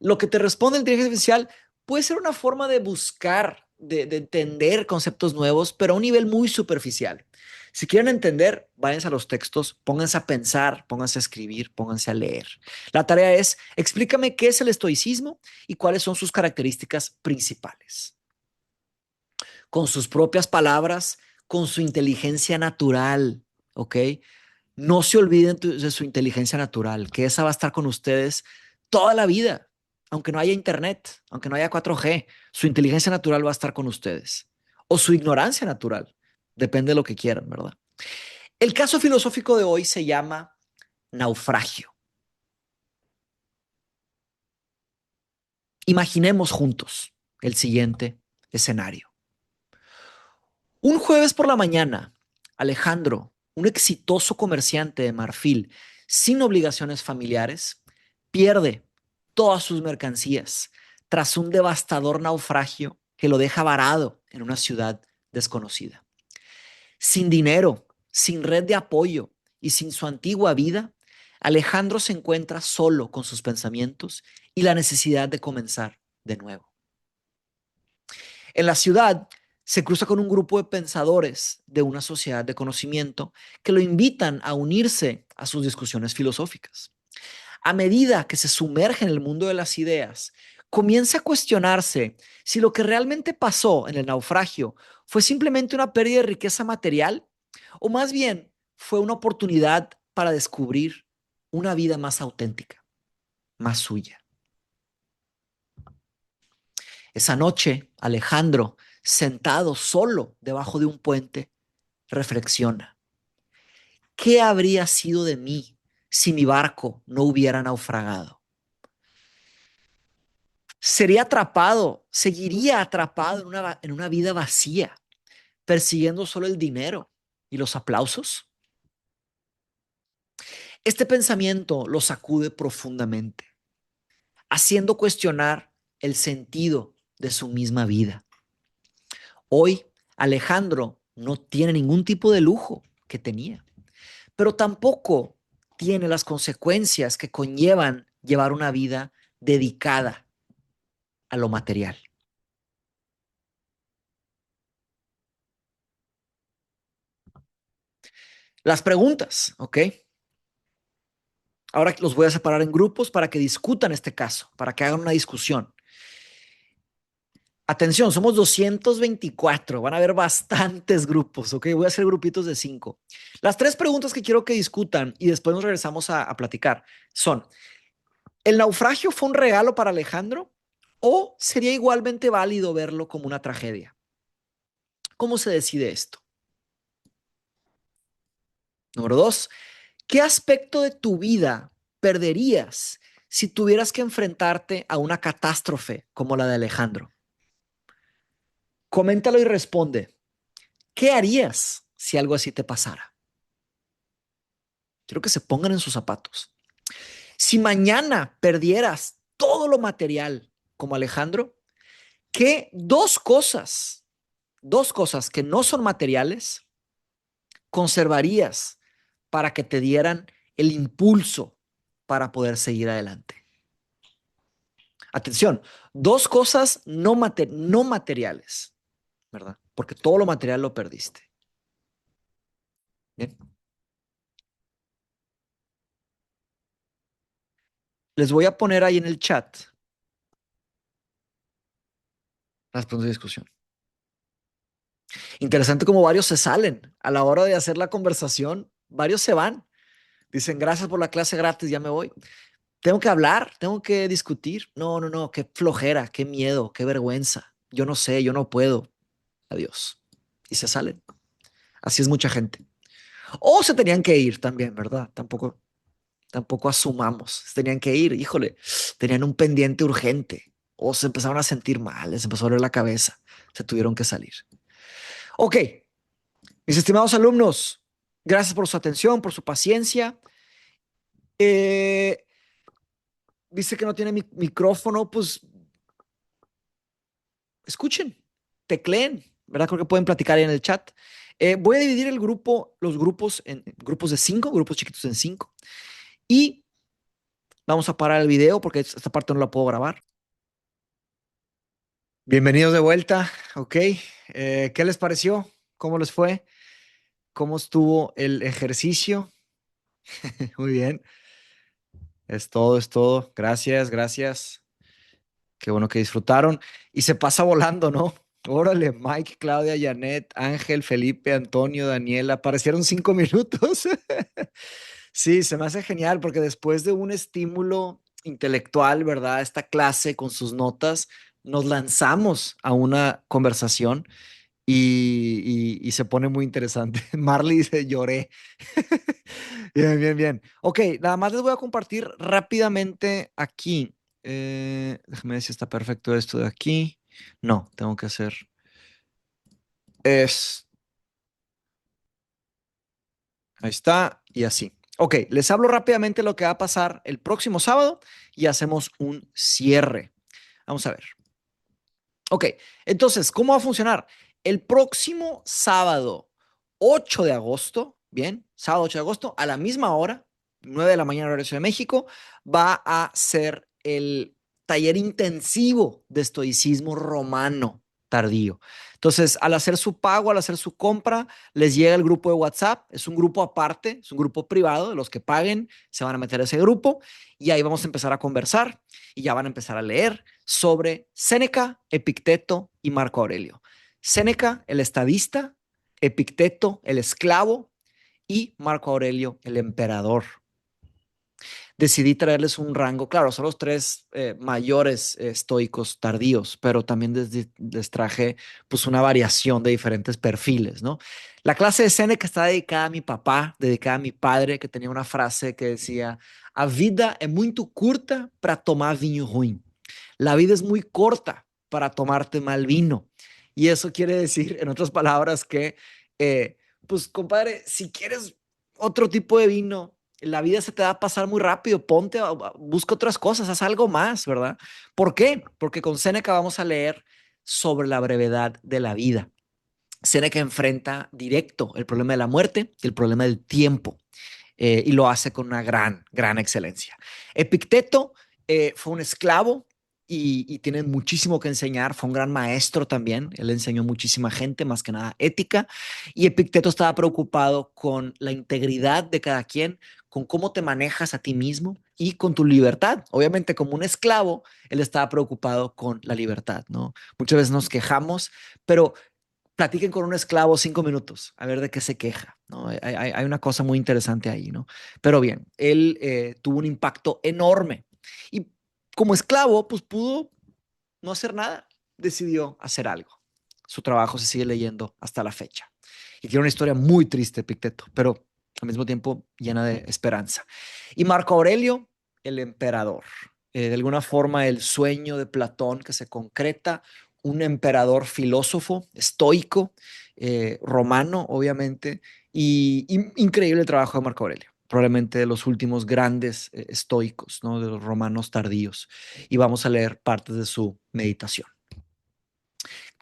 Lo que te responde la inteligencia artificial puede ser una forma de buscar, de entender conceptos nuevos, pero a un nivel muy superficial. Si quieren entender, váyanse a los textos, pónganse a pensar, pónganse a escribir, pónganse a leer. La tarea es, explícame qué es el estoicismo y cuáles son sus características principales con sus propias palabras, con su inteligencia natural, ¿ok? No se olviden de su inteligencia natural, que esa va a estar con ustedes toda la vida, aunque no haya internet, aunque no haya 4G, su inteligencia natural va a estar con ustedes. O su ignorancia natural, depende de lo que quieran, ¿verdad? El caso filosófico de hoy se llama naufragio. Imaginemos juntos el siguiente escenario. Un jueves por la mañana, Alejandro, un exitoso comerciante de marfil sin obligaciones familiares, pierde todas sus mercancías tras un devastador naufragio que lo deja varado en una ciudad desconocida. Sin dinero, sin red de apoyo y sin su antigua vida, Alejandro se encuentra solo con sus pensamientos y la necesidad de comenzar de nuevo. En la ciudad se cruza con un grupo de pensadores de una sociedad de conocimiento que lo invitan a unirse a sus discusiones filosóficas. A medida que se sumerge en el mundo de las ideas, comienza a cuestionarse si lo que realmente pasó en el naufragio fue simplemente una pérdida de riqueza material o más bien fue una oportunidad para descubrir una vida más auténtica, más suya. Esa noche, Alejandro, sentado solo debajo de un puente, reflexiona. ¿Qué habría sido de mí si mi barco no hubiera naufragado? Sería atrapado, seguiría atrapado en una vida vacía, persiguiendo solo el dinero y los aplausos. Este pensamiento lo sacude profundamente, haciendo cuestionar el sentido de su misma vida. Hoy, Alejandro no tiene ningún tipo de lujo que tenía, pero tampoco tiene las consecuencias que conllevan llevar una vida dedicada a lo material. Las preguntas, ¿ok? Ahora los voy a separar en grupos para que discutan este caso, para que hagan una discusión. Atención, somos 224, van a haber bastantes grupos, ¿ok? Voy a hacer grupitos de 5. Las tres preguntas que quiero que discutan y después nos regresamos a platicar son, ¿el naufragio fue un regalo para Alejandro o sería igualmente válido verlo como una tragedia? ¿Cómo se decide esto? Número 2, ¿qué aspecto de tu vida perderías si tuvieras que enfrentarte a una catástrofe como la de Alejandro? Coméntalo y responde. ¿Qué harías si algo así te pasara? Quiero que se pongan en sus zapatos. Si mañana perdieras todo lo material como Alejandro, ¿qué dos cosas que no son materiales, conservarías para que te dieran el impulso para poder seguir adelante? Atención, dos cosas no materiales, ¿verdad? Porque todo lo material lo perdiste. Bien. Les voy a poner ahí en el chat las preguntas de discusión. Interesante como varios se salen a la hora de hacer la conversación, varios se van. Dicen, gracias por la clase gratis, ya me voy. Tengo que hablar, tengo que discutir. No, no, no, qué flojera, qué miedo, qué vergüenza. Yo no sé, yo no puedo. Adiós. Y se salen. Así es mucha gente. O se tenían que ir también, ¿verdad? Tampoco asumamos. Se tenían que ir, híjole, tenían un pendiente urgente. O se empezaron a sentir mal, les empezó a doler la cabeza. Se tuvieron que salir. Ok, mis estimados alumnos, gracias por su atención, por su paciencia. Eh, dice que no tiene micrófono, pues escuchen, tecleen, ¿verdad? Creo que pueden platicar ahí en el chat. Voy a dividir los grupos en grupos de 5, grupos chiquitos en 5. Y vamos a parar el video porque esta parte no la puedo grabar. Bienvenidos de vuelta, ok. ¿Qué les pareció? ¿Cómo les fue? ¿Cómo estuvo el ejercicio? Muy bien. Es todo, es todo. Gracias, gracias. Qué bueno que disfrutaron. Y se pasa volando, ¿no? Órale, Mike, Claudia, Janet, Ángel, Felipe, Antonio, Daniela, aparecieron 5 minutos. Sí, se me hace genial porque después de un estímulo intelectual, ¿verdad? Esta clase con sus notas, nos lanzamos a una conversación y se pone muy interesante. Marley dice, lloré. Bien, bien, bien. Ok, nada más les voy a compartir rápidamente aquí. Déjame ver si está perfecto esto de aquí. No, tengo que hacer. Es. Ahí está, y así. Ok, les hablo rápidamente lo que va a pasar el próximo sábado y hacemos un cierre. Vamos a ver. Ok, entonces, ¿cómo va a funcionar? El próximo sábado 8 de agosto, bien, sábado 8 de agosto, a la misma hora, 9 de la mañana, horario de Ciudad de México, va a ser el taller intensivo de estoicismo romano tardío. Entonces, al hacer su pago, al hacer su compra, les llega el grupo de WhatsApp. Es un grupo aparte, es un grupo privado. De los que paguen se van a meter a ese grupo y ahí vamos a empezar a conversar y ya van a empezar a leer sobre Séneca, Epicteto y Marco Aurelio. Séneca, el estadista, Epicteto, el esclavo, y Marco Aurelio, el emperador. Decidí traerles un rango, claro, son los tres mayores estoicos tardíos, pero también les traje pues una variación de diferentes perfiles, ¿no? La clase de Séneca está dedicada a mi papá, dedicada a mi padre, que tenía una frase que decía, a vida é muito curta para tomar vinho ruim. La vida es muy corta para tomarte mal vino. Y eso quiere decir, en otras palabras, que, pues, compadre, si quieres otro tipo de vino, la vida se te va a pasar muy rápido. Ponte, busca otras cosas, haz algo más, ¿verdad? ¿Por qué? Porque con Séneca vamos a leer sobre la brevedad de la vida. Séneca enfrenta directo el problema de la muerte y el problema del tiempo. Y lo hace con una gran excelencia. Epicteto fue un esclavo y tiene muchísimo que enseñar, fue un gran maestro también, él enseñó a muchísima gente, más que nada ética, y Epicteto estaba preocupado con la integridad de cada quien, con cómo te manejas a ti mismo y con tu libertad. Obviamente, como un esclavo, él estaba preocupado con la libertad, ¿no? Muchas veces nos quejamos, pero platiquen con un esclavo 5 minutos, a ver de qué se queja, ¿no? Hay una cosa muy interesante ahí, ¿no? Pero bien, él tuvo un impacto enorme y como esclavo, pues pudo no hacer nada, decidió hacer algo. Su trabajo se sigue leyendo hasta la fecha. Y tiene una historia muy triste, Picteto, pero al mismo tiempo llena de esperanza. Y Marco Aurelio, el emperador. De alguna forma, el sueño de Platón que se concreta, un emperador filósofo, estoico, romano, obviamente, y increíble el trabajo de Marco Aurelio. Probablemente de los últimos grandes estoicos, ¿no? De los romanos tardíos. Y vamos a leer partes de su meditación.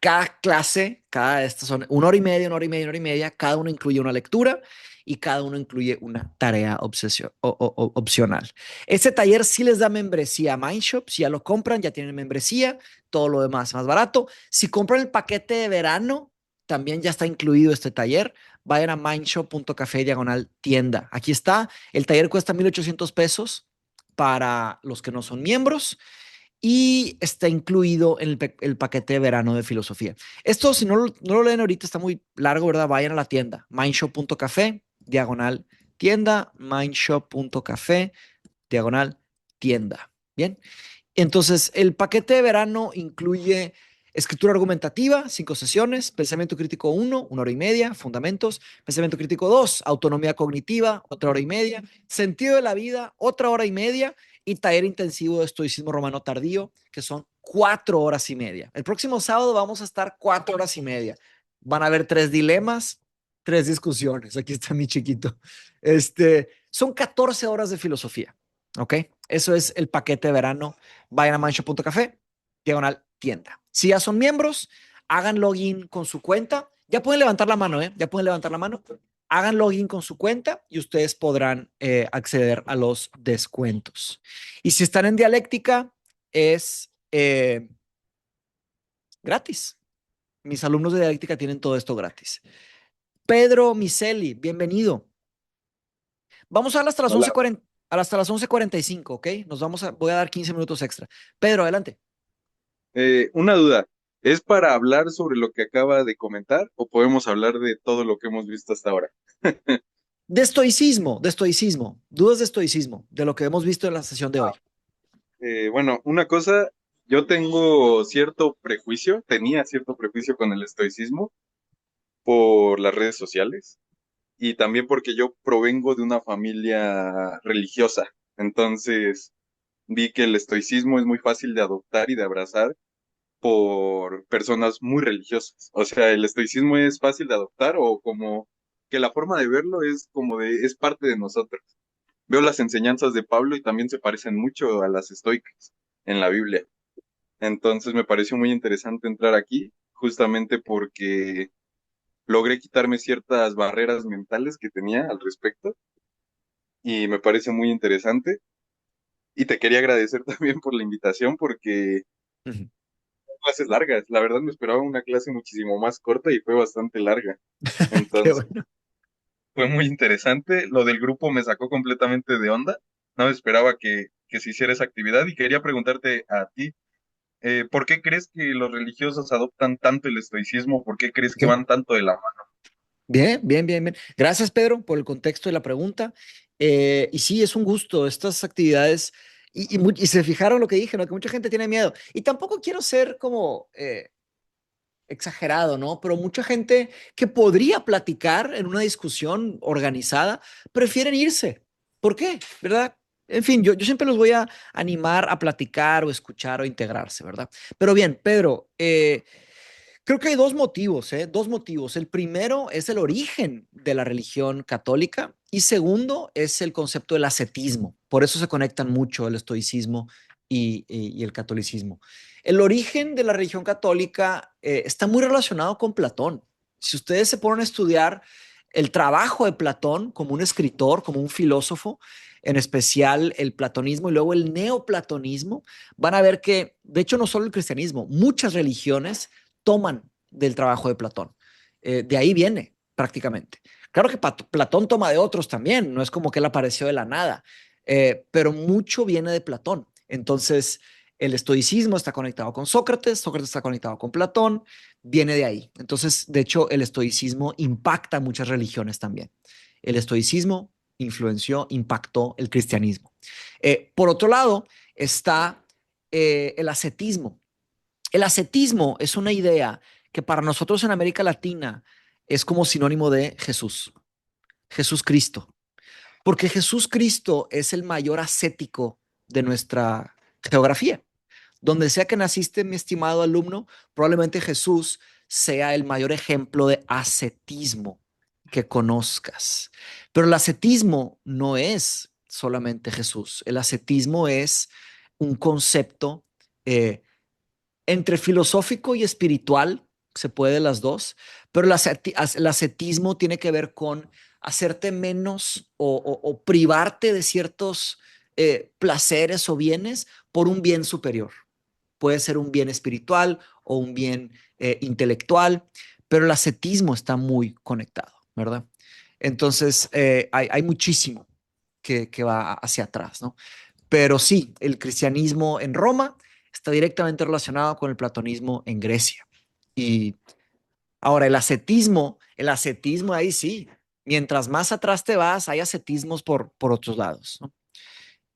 Cada clase, cada de estas son 1 hora y media, 1 hora y media, 1 hora y media, cada uno incluye una lectura y cada uno incluye una tarea opcional. Este taller sí les da membresía a Mindshop, si ya lo compran ya tienen membresía, todo lo demás más barato. Si compran el paquete de verano, también ya está incluido este taller. Vayan a mindshop.café/tienda. Aquí está, el taller cuesta 1,800 pesos para los que no son miembros y está incluido en el paquete de verano de filosofía. Esto, si no lo leen ahorita, está muy largo, ¿verdad? Vayan a la tienda, mindshop.café/tienda, mindshop.café/tienda. Bien. Entonces, el paquete de verano incluye escritura argumentativa, 5 sesiones, pensamiento crítico 1, 1 hora y media, fundamentos, pensamiento crítico 2, autonomía cognitiva, otra hora y media, sentido de la vida, otra hora y media, y taller intensivo de estoicismo romano tardío, que son 4 horas y media. El próximo sábado vamos a estar 4 horas y media. Van a haber 3 dilemas, 3 discusiones. Aquí está mi chiquito. Son 14 horas de filosofía. ¿Ok? Eso es el paquete de verano. Vayan a mancho.café/tienda. Si ya son miembros, hagan login con su cuenta. Ya pueden levantar la mano, ¿eh? Ya pueden levantar la mano. Hagan login con su cuenta y ustedes podrán acceder a los descuentos. Y si están en dialéctica, es gratis. Mis alumnos de dialéctica tienen todo esto gratis. Pedro Miseli, bienvenido. Vamos a hasta las Hola, 11:40, hasta las 11:45, ¿ok? Voy a dar 15 minutos extra. Pedro, adelante. una duda. ¿Es para hablar sobre lo que acaba de comentar o podemos hablar de todo lo que hemos visto hasta ahora? De estoicismo, dudas de estoicismo, de lo que hemos visto en la sesión de hoy. Bueno, una cosa, yo tengo cierto prejuicio, tenía cierto prejuicio con el estoicismo por las redes sociales y también porque yo provengo de una familia religiosa. Entonces vi que el estoicismo es muy fácil de adoptar y de abrazar por personas muy religiosas. O sea, el estoicismo es fácil de adoptar o como que la forma de verlo es como de, es parte de nosotros. Veo las enseñanzas de Pablo y también se parecen mucho a las estoicas en la Biblia. Entonces me pareció muy interesante entrar aquí, justamente porque logré quitarme ciertas barreras mentales que tenía al respecto y me parece muy interesante. Y te quería agradecer también por la invitación porque Ujú. clases largas. La verdad me esperaba una clase muchísimo más corta y fue bastante larga. Qué Entonces bueno. fue muy interesante. Lo del grupo me sacó completamente de onda. No me esperaba que se hiciera esa actividad y quería preguntarte a ti, ¿por qué crees que los religiosos adoptan tanto el estoicismo? ¿Por qué crees que Ok. van tanto de la mano? Bien, bien, bien, bien. Gracias, Pedro, por el contexto de la pregunta. Y sí, es un gusto estas actividades. Y se fijaron lo que dije, ¿no? Que mucha gente tiene miedo. Y tampoco quiero ser como exagerado, ¿no? Pero mucha gente que podría platicar en una discusión organizada prefieren irse. ¿Por qué? ¿Verdad? En fin, yo siempre los voy a animar a platicar o escuchar o integrarse, ¿verdad? Pero bien, Pedro, creo que hay dos motivos, ¿eh? Dos motivos. El primero es el origen de la religión católica y segundo es el concepto del ascetismo. Por eso se conectan mucho el estoicismo y el catolicismo. El origen de la religión católica está muy relacionado con Platón. Si ustedes se ponen a estudiar el trabajo de Platón como un escritor, como un filósofo, en especial el platonismo y luego el neoplatonismo, van a ver que, de hecho, no solo el cristianismo, muchas religiones toman del trabajo de Platón. De ahí viene prácticamente. Claro que Platón toma de otros también, no es como que él apareció de la nada, pero mucho viene de Platón. Entonces, el estoicismo está conectado con Sócrates, Sócrates está conectado con Platón, viene de ahí. Entonces, de hecho, el estoicismo impacta muchas religiones también. El estoicismo influenció, impactó el cristianismo. Por otro lado, está el ascetismo. El ascetismo es una idea que para nosotros en América Latina es como sinónimo de Jesús, Jesús Cristo, porque Jesús Cristo es el mayor ascético de nuestra geografía. Donde sea que naciste, mi estimado alumno, probablemente Jesús sea el mayor ejemplo de ascetismo que conozcas. Pero el ascetismo no es solamente Jesús. El ascetismo es un concepto eh, entre filosófico y espiritual, se puede las dos, pero el ascetismo tiene que ver con hacerte menos o privarte de ciertos placeres o bienes por un bien superior. Puede ser un bien espiritual o un bien intelectual, pero el ascetismo está muy conectado, ¿verdad? Entonces, hay muchísimo que va hacia atrás, ¿no? Pero sí, el cristianismo en Roma está directamente relacionado con el platonismo en Grecia. Y ahora el ascetismo ahí sí, mientras más atrás te vas, hay ascetismos por otros lados, ¿no?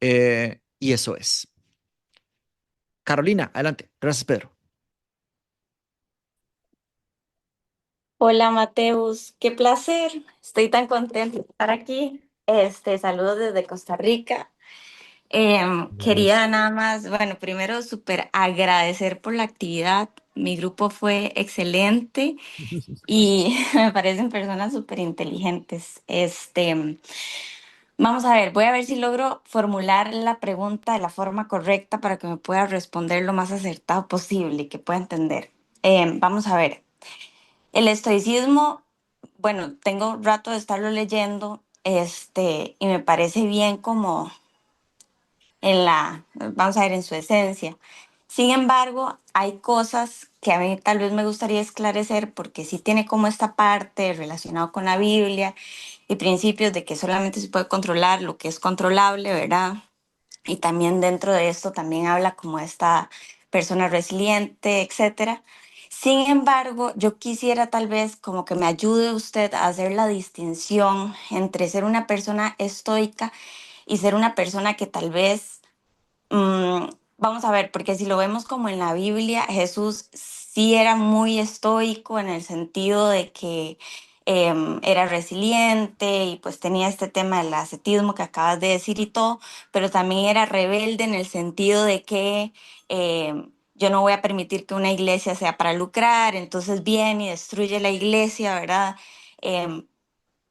Y eso es. Carolina, adelante. Gracias, Pedro. Hola Mateus, qué placer. Estoy tan contenta de estar aquí. Saludos desde Costa Rica. Quería nada más, bueno, primero súper agradecer por la actividad. Mi grupo fue excelente y me parecen personas súper inteligentes. Vamos a ver, voy a ver si logro formular la pregunta de la forma correcta para que me pueda responder lo más acertado posible y que pueda entender. Vamos a ver. El estoicismo, bueno, tengo un rato de estarlo leyendo, y me parece bien como vamos a ver, en su esencia. Sin embargo, hay cosas que a mí tal vez me gustaría esclarecer porque sí tiene como esta parte relacionada con la Biblia y principios de que solamente se puede controlar lo que es controlable, ¿verdad? Y también dentro de esto también habla como esta persona resiliente, etcétera. Sin embargo, yo quisiera tal vez como que me ayude usted a hacer la distinción entre ser una persona estoica y ser una persona que tal vez vamos a ver, porque si lo vemos como en la Biblia, Jesús sí era muy estoico en el sentido de que era resiliente y pues tenía este tema del ascetismo que acabas de decir y todo, pero también era rebelde en el sentido de que yo no voy a permitir que una iglesia sea para lucrar, entonces viene y destruye la iglesia, ¿verdad? Em,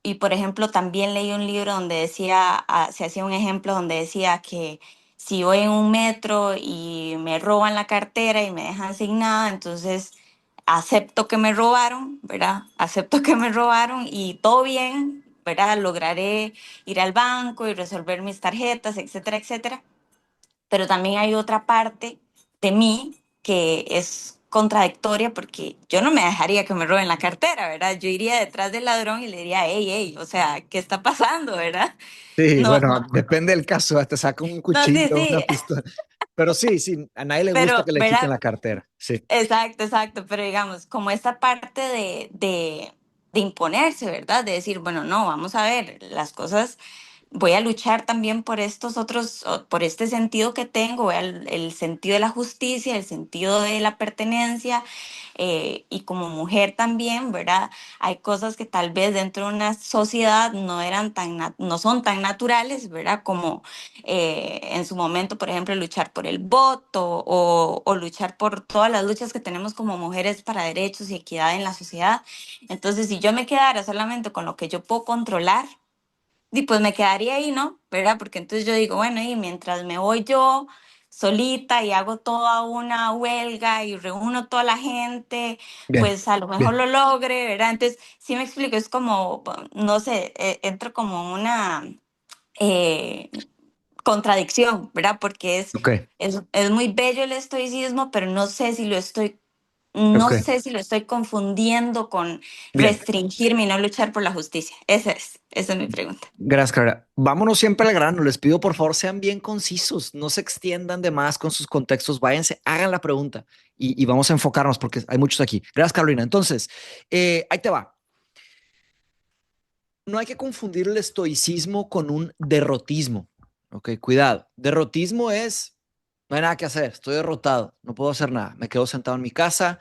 y por ejemplo, también leí un libro donde decía, se hacía un ejemplo donde decía que si voy en un metro y me roban la cartera y me dejan sin nada, entonces acepto que me robaron, ¿verdad? Acepto que me robaron y todo bien, ¿verdad? Lograré ir al banco y resolver mis tarjetas, etcétera, etcétera, pero también hay otra parte de mí que es contradictoria porque yo no me dejaría que me roben la cartera, ¿verdad? Yo iría detrás del ladrón y le diría, hey, hey, o sea, ¿qué está pasando, verdad? Sí, No, bueno, no, depende del caso, te saca un no, sí, cuchillo, una sí, pistola. Pero sí, sí, a nadie le gusta pero, que le quiten ¿verdad? la cartera. Sí, Exacto, exacto, pero digamos, como esta parte de imponerse, ¿verdad? De decir, bueno, no, vamos a ver, las cosas voy a luchar también por estos otros, por este sentido que tengo, el sentido de la justicia, el sentido de la pertenencia, y como mujer también, ¿verdad? Hay cosas que tal vez dentro de una sociedad no eran no son tan naturales, ¿verdad? Como en su momento, por ejemplo, luchar por el voto o luchar por todas las luchas que tenemos como mujeres para derechos y equidad en la sociedad. Entonces, si yo me quedara solamente con lo que yo puedo controlar, y pues me quedaría ahí, ¿no? ¿Verdad? Porque entonces yo digo, bueno, y mientras me voy yo solita y hago toda una huelga y reúno toda la gente, bien, pues a lo mejor bien. lo logre, ¿verdad? Entonces, sí me explico, es como, no sé, entro como en una eh, contradicción, ¿verdad? Porque Ok, es muy bello el estoicismo, pero ok, no sé si lo estoy confundiendo con bien. restringirme y no luchar por la justicia. Esa es mi pregunta. Gracias, Clara. Vámonos siempre al grano. Les pido, por favor, sean bien concisos, no se extiendan de más con sus contextos. Váyanse, hagan la pregunta y vamos a enfocarnos porque hay muchos aquí. Gracias, Carolina. Entonces, ahí te va. No hay que confundir el estoicismo con un derrotismo. Ok, cuidado. Derrotismo es, no hay nada que hacer, estoy derrotado, no puedo hacer nada, me quedo sentado en mi casa,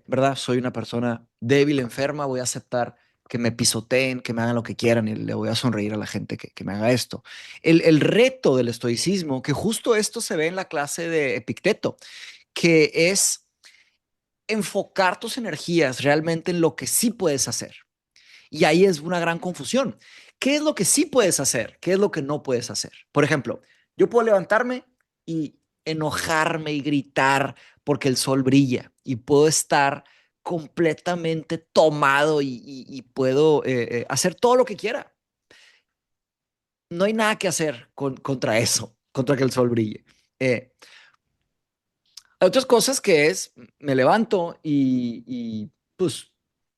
¿verdad? Soy una persona débil, enferma, voy a aceptar que me pisoteen, que me hagan lo que quieran y le voy a sonreír a la gente que me haga esto. El reto del estoicismo, que justo esto se ve en la clase de Epicteto, que es enfocar tus energías realmente en lo que sí puedes hacer. Y ahí es una gran confusión. ¿Qué es lo que sí puedes hacer? ¿Qué es lo que no puedes hacer? Por ejemplo, yo puedo levantarme y enojarme y gritar porque el sol brilla y puedo estar completamente tomado y puedo hacer todo lo que quiera. No hay nada que hacer contra eso, contra que el sol brille. Eh, Hay otras cosas que es, me levanto pues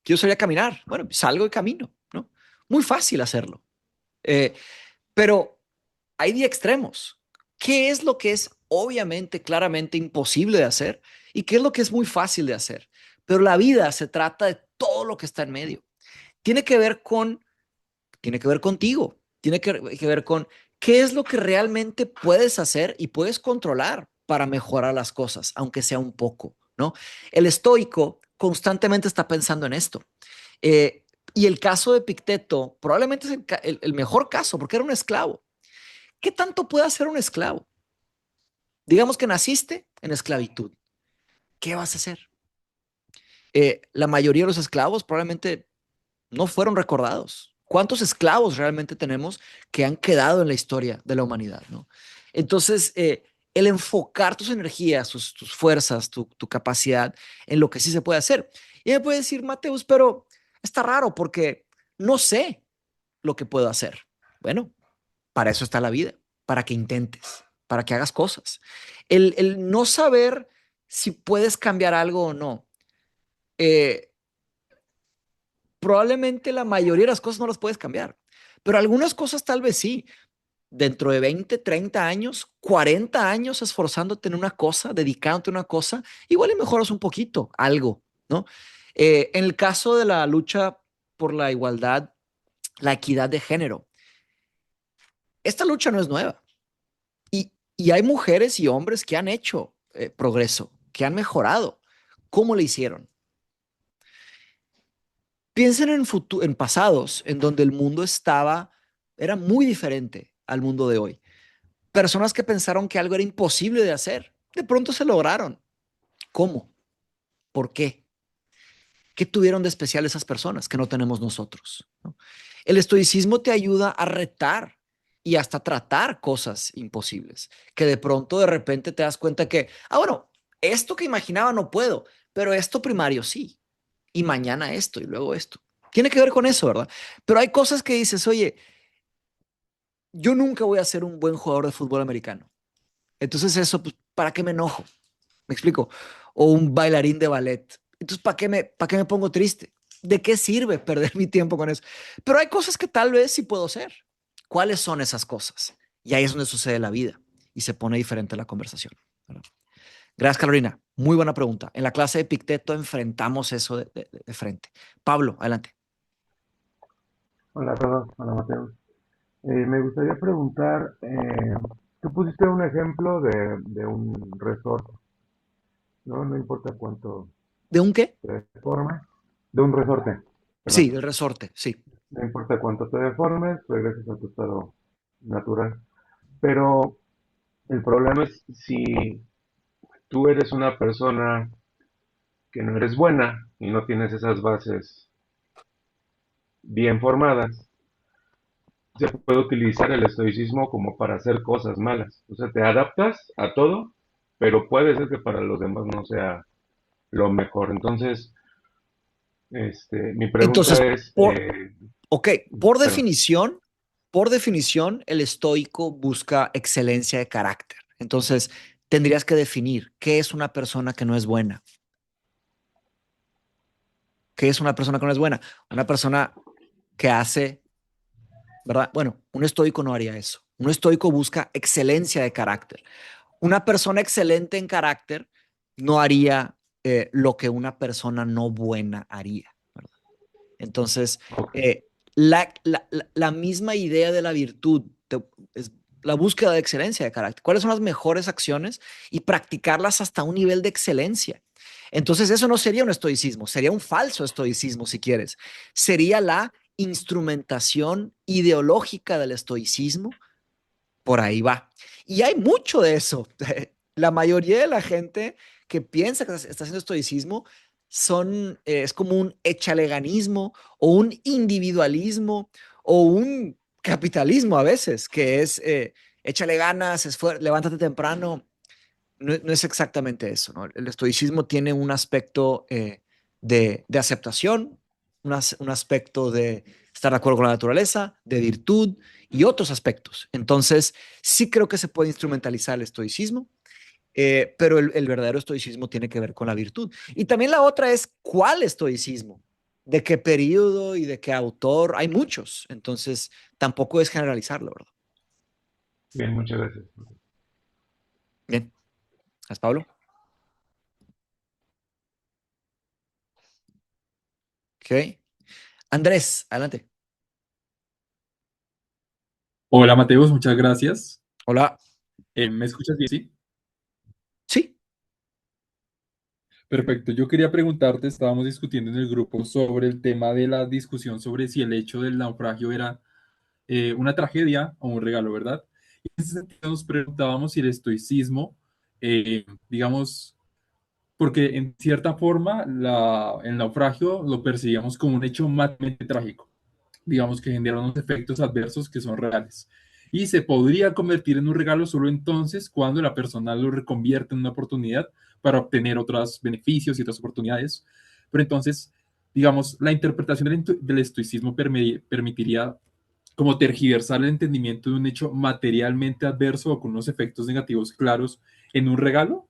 quiero salir a caminar. Bueno, salgo y camino, ¿no? Muy fácil hacerlo. Eh, pero hay de extremos. ¿Qué es lo que es obviamente, claramente imposible de hacer? ¿Y qué es lo que es muy fácil de hacer? Pero la vida se trata de todo lo que está en medio. Tiene que ver con, tiene que ver contigo, tiene que ver con qué es lo que realmente puedes hacer y puedes controlar para mejorar las cosas, aunque sea un poco, ¿no? El estoico constantemente está pensando en esto. Eh, y el caso de Picteto probablemente es el mejor caso porque era un esclavo. ¿Qué tanto puede hacer un esclavo? Digamos que naciste en esclavitud. ¿Qué vas a hacer? La mayoría de los esclavos probablemente no fueron recordados. ¿Cuántos esclavos realmente tenemos que han quedado en la historia de la humanidad? ¿No? Entonces, el enfocar tus energías, tus fuerzas, tu capacidad en lo que sí se puede hacer. Y me puede decir, Mateus, pero está raro porque no sé lo que puedo hacer. Bueno, para eso está la vida, para que intentes, para que hagas cosas. El no saber si puedes cambiar algo o no, eh, probablemente la mayoría de las cosas no las puedes cambiar, pero algunas cosas tal vez sí. dentro de 20, 30 años, 40 años esforzándote en una cosa, dedicándote a una cosa, igual y mejoras un poquito, algo, ¿no? En el caso de la lucha por la igualdad, la equidad de género, esta lucha no es nueva. Y hay mujeres y hombres que han hecho progreso, que han mejorado. ¿Cómo le hicieron? Piensen en pasados en donde el mundo era muy diferente al mundo de hoy. Personas que pensaron que algo era imposible de hacer, de pronto se lograron. ¿Cómo? ¿Por qué? ¿Qué tuvieron de especial esas personas que no tenemos nosotros? ¿No? El estoicismo te ayuda a retar y hasta tratar cosas imposibles, que de repente te das cuenta que, bueno, esto que imaginaba no puedo, pero esto primario sí, y mañana esto y luego esto. Tiene que ver con eso, ¿verdad? Pero hay cosas que dices, oye, yo nunca voy a ser un buen jugador de fútbol americano. Entonces eso, pues, ¿para qué me enojo? ¿Me explico? O un bailarín de ballet. Entonces, ¿para qué me pongo triste? ¿De qué sirve perder mi tiempo con eso? Pero hay cosas que tal vez sí puedo hacer. ¿Cuáles son esas cosas? Y ahí es donde sucede la vida y se pone diferente la conversación, ¿verdad? Gracias, Carolina. Muy buena pregunta. En la clase de Picteto enfrentamos eso de frente. Pablo, adelante. Hola a todos, hola Mateo. Me gustaría preguntar, tú pusiste un ejemplo de un resorte, ¿no? No importa cuánto ¿De un qué? te deformes, de un resorte, Sí, perdón. del resorte, sí. No importa cuánto te deformes, regresas a tu estado natural. Pero el problema es si tú eres una persona que no eres buena y no tienes esas bases bien formadas, se puede utilizar el estoicismo como para hacer cosas malas. O sea, te adaptas a todo, pero puede ser que para los demás no sea lo mejor. Entonces, mi pregunta Entonces, es, ok, perdón, por definición, el estoico busca excelencia de carácter. Entonces, tendrías que definir qué es una persona que no es buena. ¿Qué es una persona que no es buena? Una persona que hace, ¿verdad? Bueno, un estoico no haría eso. Un estoico busca excelencia de carácter. Una persona excelente en carácter no haría lo que una persona no buena haría, ¿verdad? Entonces, ok, la misma idea de la virtud es la búsqueda de excelencia de carácter. ¿Cuáles son las mejores acciones? Y practicarlas hasta un nivel de excelencia. Entonces, eso no sería un estoicismo, sería un falso estoicismo, si quieres. Sería la instrumentación ideológica del estoicismo. Por ahí va. Y hay mucho de eso. La mayoría de la gente que piensa que está haciendo estoicismo es como un echaleganismo o un individualismo o un capitalismo a veces, que es échale ganas, levántate temprano. No es exactamente eso, ¿no? El estoicismo tiene un aspecto de aceptación, un aspecto de estar de acuerdo con la naturaleza, de virtud y otros aspectos. Entonces, sí creo que se puede instrumentalizar el estoicismo, pero el verdadero estoicismo tiene que ver con la virtud. Y también la otra es, ¿cuál estoicismo? ¿De qué periodo y de qué autor? Hay muchos, entonces tampoco es generalizarlo, ¿verdad? bien, muchas gracias. Bien, ¿has Pablo? Ok. Andrés, adelante. Hola Mateus, muchas gracias. Hola. ¿Me escuchas bien? Sí. Sí. Perfecto. Yo quería preguntarte, estábamos discutiendo en el grupo sobre el tema de la discusión sobre si el hecho del naufragio era una tragedia o un regalo, ¿verdad? Y en ese sentido nos preguntábamos si el estoicismo, digamos, porque en cierta forma el naufragio lo percibíamos como un hecho matamente trágico, digamos que genera unos efectos adversos que son reales. Y se podría convertir en un regalo solo entonces cuando la persona lo reconvierte en una oportunidad para obtener otros beneficios y otras oportunidades. Pero entonces, digamos, la interpretación del estoicismo permitiría como tergiversar el entendimiento de un hecho materialmente adverso o con unos efectos negativos claros en un regalo,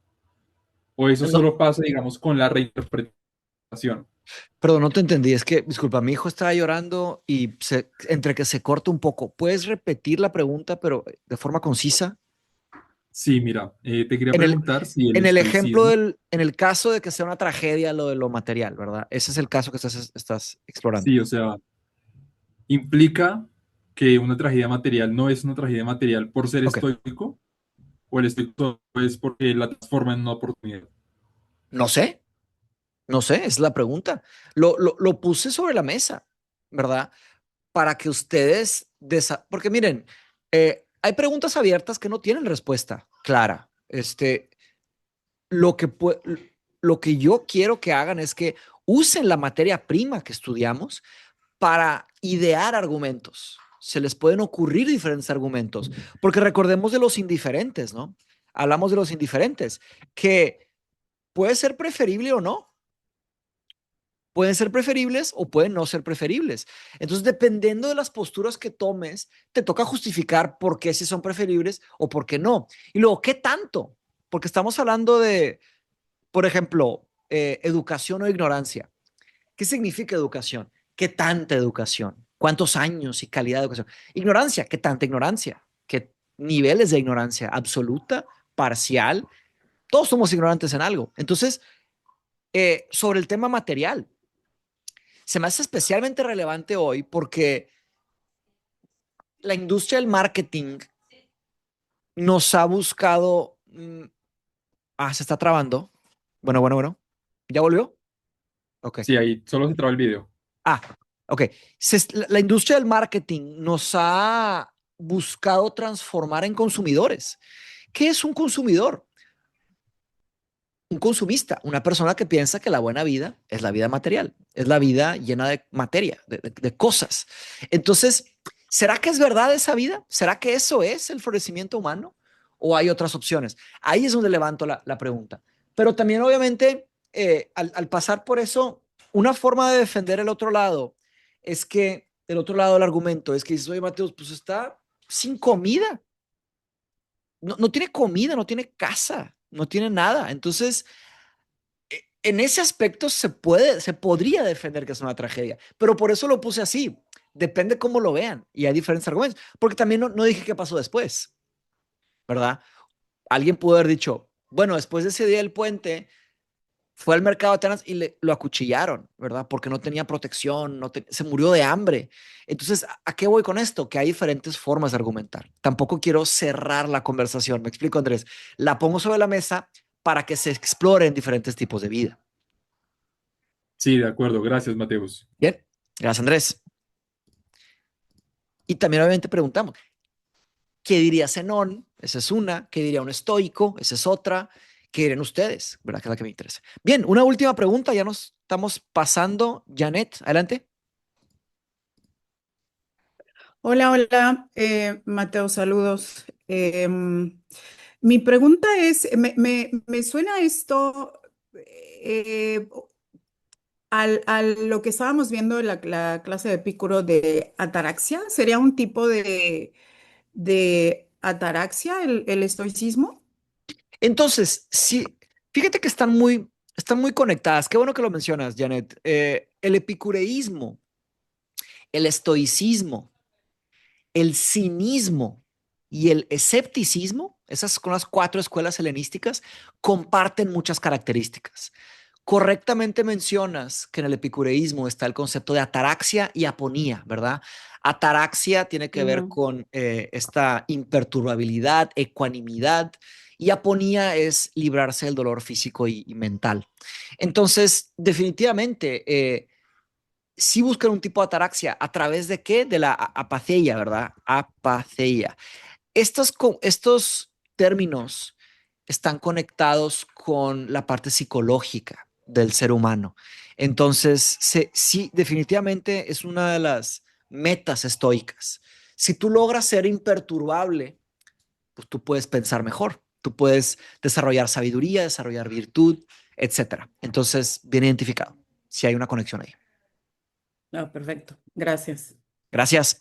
o eso No, solo pasa, digamos, con la reinterpretación. Perdón, no te entendí. Es que, disculpa, mi hijo estaba llorando y entre que se corta un poco. ¿Puedes repetir la pregunta, pero de forma concisa? Sí, mira, te quería En el, preguntar si el en el ejemplo estoicismo, en el caso de que sea una tragedia lo de lo material, ¿verdad? Ese es el caso que estás explorando. sí, o sea, implica que una tragedia material no es una tragedia material por ser Ok, estoico, o el estoico es porque la transforma en una oportunidad. no sé, no sé, es la pregunta. Lo puse sobre la mesa, ¿verdad? Para que ustedes, porque miren, hay preguntas abiertas que no tienen respuesta clara. Lo que, lo que yo quiero que hagan es que usen la materia prima que estudiamos para idear argumentos. Se les pueden ocurrir diferentes argumentos, porque recordemos de los indiferentes, ¿no? Hablamos de los indiferentes, que puede ser preferible o no. Pueden ser preferibles o pueden no ser preferibles. Entonces, dependiendo de las posturas que tomes, te toca justificar por qué sí son preferibles o por qué no. Y luego, ¿qué tanto? Porque estamos hablando de, por ejemplo, educación o ignorancia. ¿Qué significa educación? ¿Qué tanta educación? ¿Cuántos años y calidad de educación? Ignorancia, ¿qué tanta ignorancia? ¿Qué niveles de ignorancia? ¿Absoluta? ¿Parcial? Todos somos ignorantes en algo. Entonces, sobre el tema material, se me hace especialmente relevante hoy porque la industria del marketing nos ha buscado. Se está trabando. Bueno. ¿Ya volvió? Ok. Sí, ahí solo se traba el video. Ah, ok. La industria del marketing nos ha buscado transformar en consumidores. ¿Qué es un consumidor? Un consumista, una persona que piensa que la buena vida es la vida material, es la vida llena de materia, de cosas. Entonces, ¿será que es verdad esa vida? ¿Será que eso es el florecimiento humano? ¿O hay otras opciones? Ahí es donde levanto la pregunta. Pero también, obviamente, al pasar por eso, una forma de defender el otro lado es que el otro lado del argumento es que dices, oye, Mateus, pues está sin comida. No tiene comida, no tiene casa, no tiene nada. Entonces, en ese aspecto se podría defender que es una tragedia, pero por eso lo puse así. Depende cómo lo vean y hay diferentes argumentos, porque también no dije qué pasó después, ¿verdad? Alguien pudo haber dicho, bueno, después de ese día del puente, fue al mercado de Atenas y lo acuchillaron, ¿verdad? Porque no tenía protección, se murió de hambre. Entonces, ¿a qué voy con esto? Que hay diferentes formas de argumentar. Tampoco quiero cerrar la conversación. Me explico, Andrés. La pongo sobre la mesa para que se exploren diferentes tipos de vida. Sí, de acuerdo. Gracias, Mateus. Bien, gracias, Andrés. Y también obviamente preguntamos, ¿qué diría Zenón? Esa es una. ¿Qué diría un estoico? Esa es otra. ¿Qué dirían ustedes? ¿Verdad? Que es la que me interesa. Bien, una última pregunta. Ya nos estamos pasando. Janet, adelante. Hola, hola, Mateo, saludos. Mi pregunta es, me suena esto eh, a lo que estábamos viendo en la clase de Epicuro de ataraxia. ¿Sería un tipo de ataraxia el estoicismo? Entonces, sí, fíjate que están muy conectadas. Qué bueno que lo mencionas, Janet. El epicureísmo, el estoicismo, el cinismo y el escepticismo, esas son las cuatro escuelas helenísticas, comparten muchas características. Correctamente mencionas que en el epicureísmo está el concepto de ataraxia y aponía, ¿verdad? Ataraxia tiene que ver Ya. con esta imperturbabilidad, ecuanimidad, y aponía es librarse del dolor físico y mental. Entonces, definitivamente, sí buscan un tipo de ataraxia. ¿A través de qué? De la apatheia, ¿verdad? Apatheia. Estos términos están conectados con la parte psicológica del ser humano. Entonces, sí, definitivamente es una de las metas estoicas. Si tú logras ser imperturbable, pues tú puedes pensar mejor, tú puedes desarrollar sabiduría, desarrollar virtud, etcétera. Entonces, bien identificado, si hay una conexión ahí. Ah, perfecto, gracias. Gracias.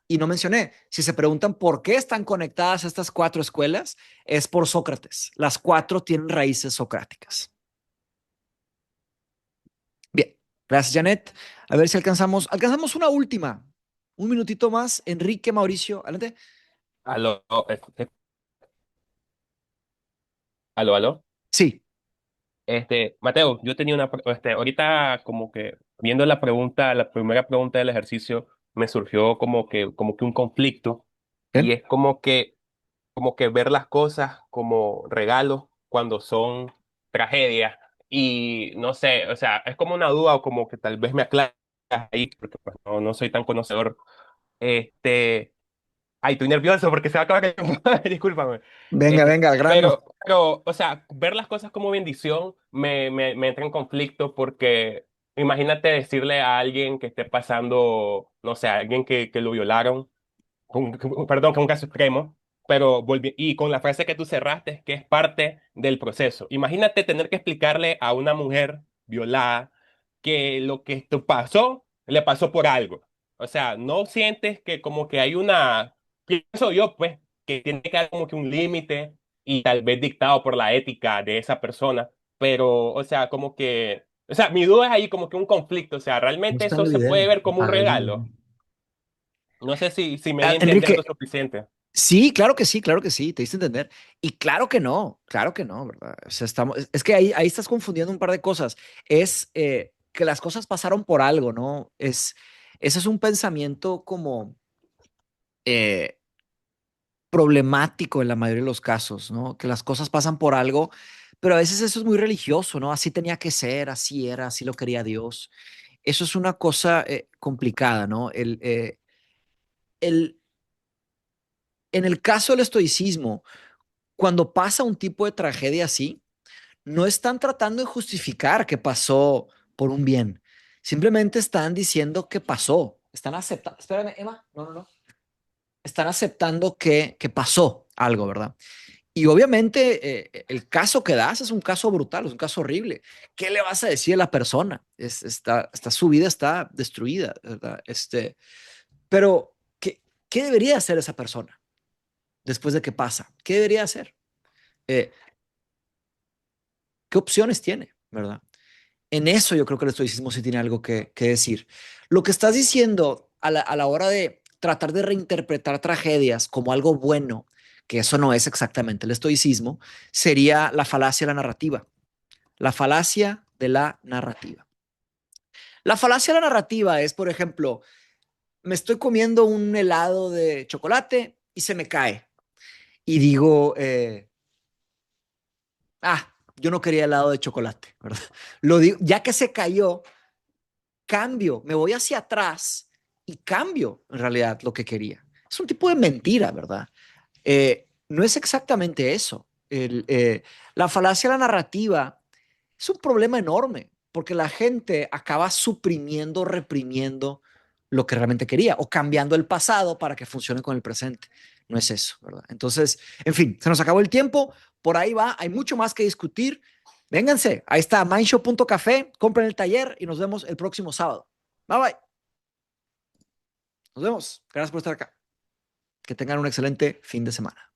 Y no mencioné, si se preguntan por qué están conectadas estas cuatro escuelas, es por Sócrates. Las cuatro tienen raíces socráticas. Bien, Gracias, Janet. A ver si alcanzamos una última. Un minutito más. Enrique, Mauricio, adelante. Aló, aló. Sí. Mateo, yo tenía ahorita como que viendo la primera pregunta del ejercicio, me surgió como que un conflicto y ¿Qué? es como que ver las cosas como regalos cuando son tragedias y no sé, o sea, es como una duda o como que tal vez me aclaras ahí porque pues, no soy tan conocedor. Este, Ay, estoy nervioso porque se va a acabar el tiempo. Discúlpame. Venga, Este, venga, al grano. pero, o sea, ver las cosas como bendición me entra en conflicto porque imagínate decirle a alguien que esté pasando, no sé, a alguien que lo violaron, perdón, que es un caso extremo, pero y con la frase que tú cerraste, que es parte del proceso. Imagínate tener que explicarle a una mujer violada que lo que esto pasó, le pasó por algo. O sea, no sientes que como que hay pienso yo, pues, que tiene que haber como que un límite y tal vez dictado por la ética de esa persona, pero, o sea, como que, o sea, mi duda es ahí como que un conflicto, o sea, No ¿realmente está en eso el se puede video. ver como un Apaga el video. regalo? No sé si me di a entender lo Enrique, suficiente. sí, claro que sí, te diste a entender. Y claro que no, ¿verdad? O sea, es que ahí estás confundiendo un par de cosas. Es que las cosas pasaron por algo, ¿no? Ese es un pensamiento como eh, problemático en la mayoría de los casos, ¿no? Que las cosas pasan por algo, pero a veces eso es muy religioso, ¿no? Así tenía que ser, así era, así lo quería Dios. Eso es una cosa complicada, ¿no? El, en el caso del estoicismo, cuando pasa un tipo de tragedia así, no están tratando de justificar que pasó por un bien. Simplemente están diciendo que pasó. Están aceptando. Espérame, Emma. No, no, no. Están aceptando que pasó algo, ¿verdad? Y obviamente el caso que das es un caso brutal, es un caso horrible. ¿Qué le vas a decir a la persona? Su vida está destruida, ¿verdad? Pero, ¿qué debería hacer esa persona después de que pasa? ¿Qué debería hacer? Eh, ¿Qué opciones tiene, verdad? En eso yo creo que el estoicismo sí tiene algo que decir. Lo que estás diciendo a la hora de tratar de reinterpretar tragedias como algo bueno, que eso no es exactamente el estoicismo, sería la falacia de la narrativa. La falacia de la narrativa. La falacia de la narrativa es, por ejemplo, me estoy comiendo un helado de chocolate y se me cae. Y digo, yo no quería helado de chocolate, ¿verdad? Lo digo, ya que se cayó, cambio, me voy hacia atrás y cambio en realidad lo que quería. Es un tipo de mentira, ¿verdad? No es exactamente eso. La falacia de la narrativa es un problema enorme porque la gente acaba suprimiendo, reprimiendo lo que realmente quería o cambiando el pasado para que funcione con el presente. No es eso, ¿verdad? Entonces, en fin, se nos acabó el tiempo. Por ahí va, hay mucho más que discutir. Vénganse, ahí está mindshow.café, compren el taller y nos vemos el próximo sábado. Bye bye. Nos vemos. Gracias por estar acá. Que tengan un excelente fin de semana.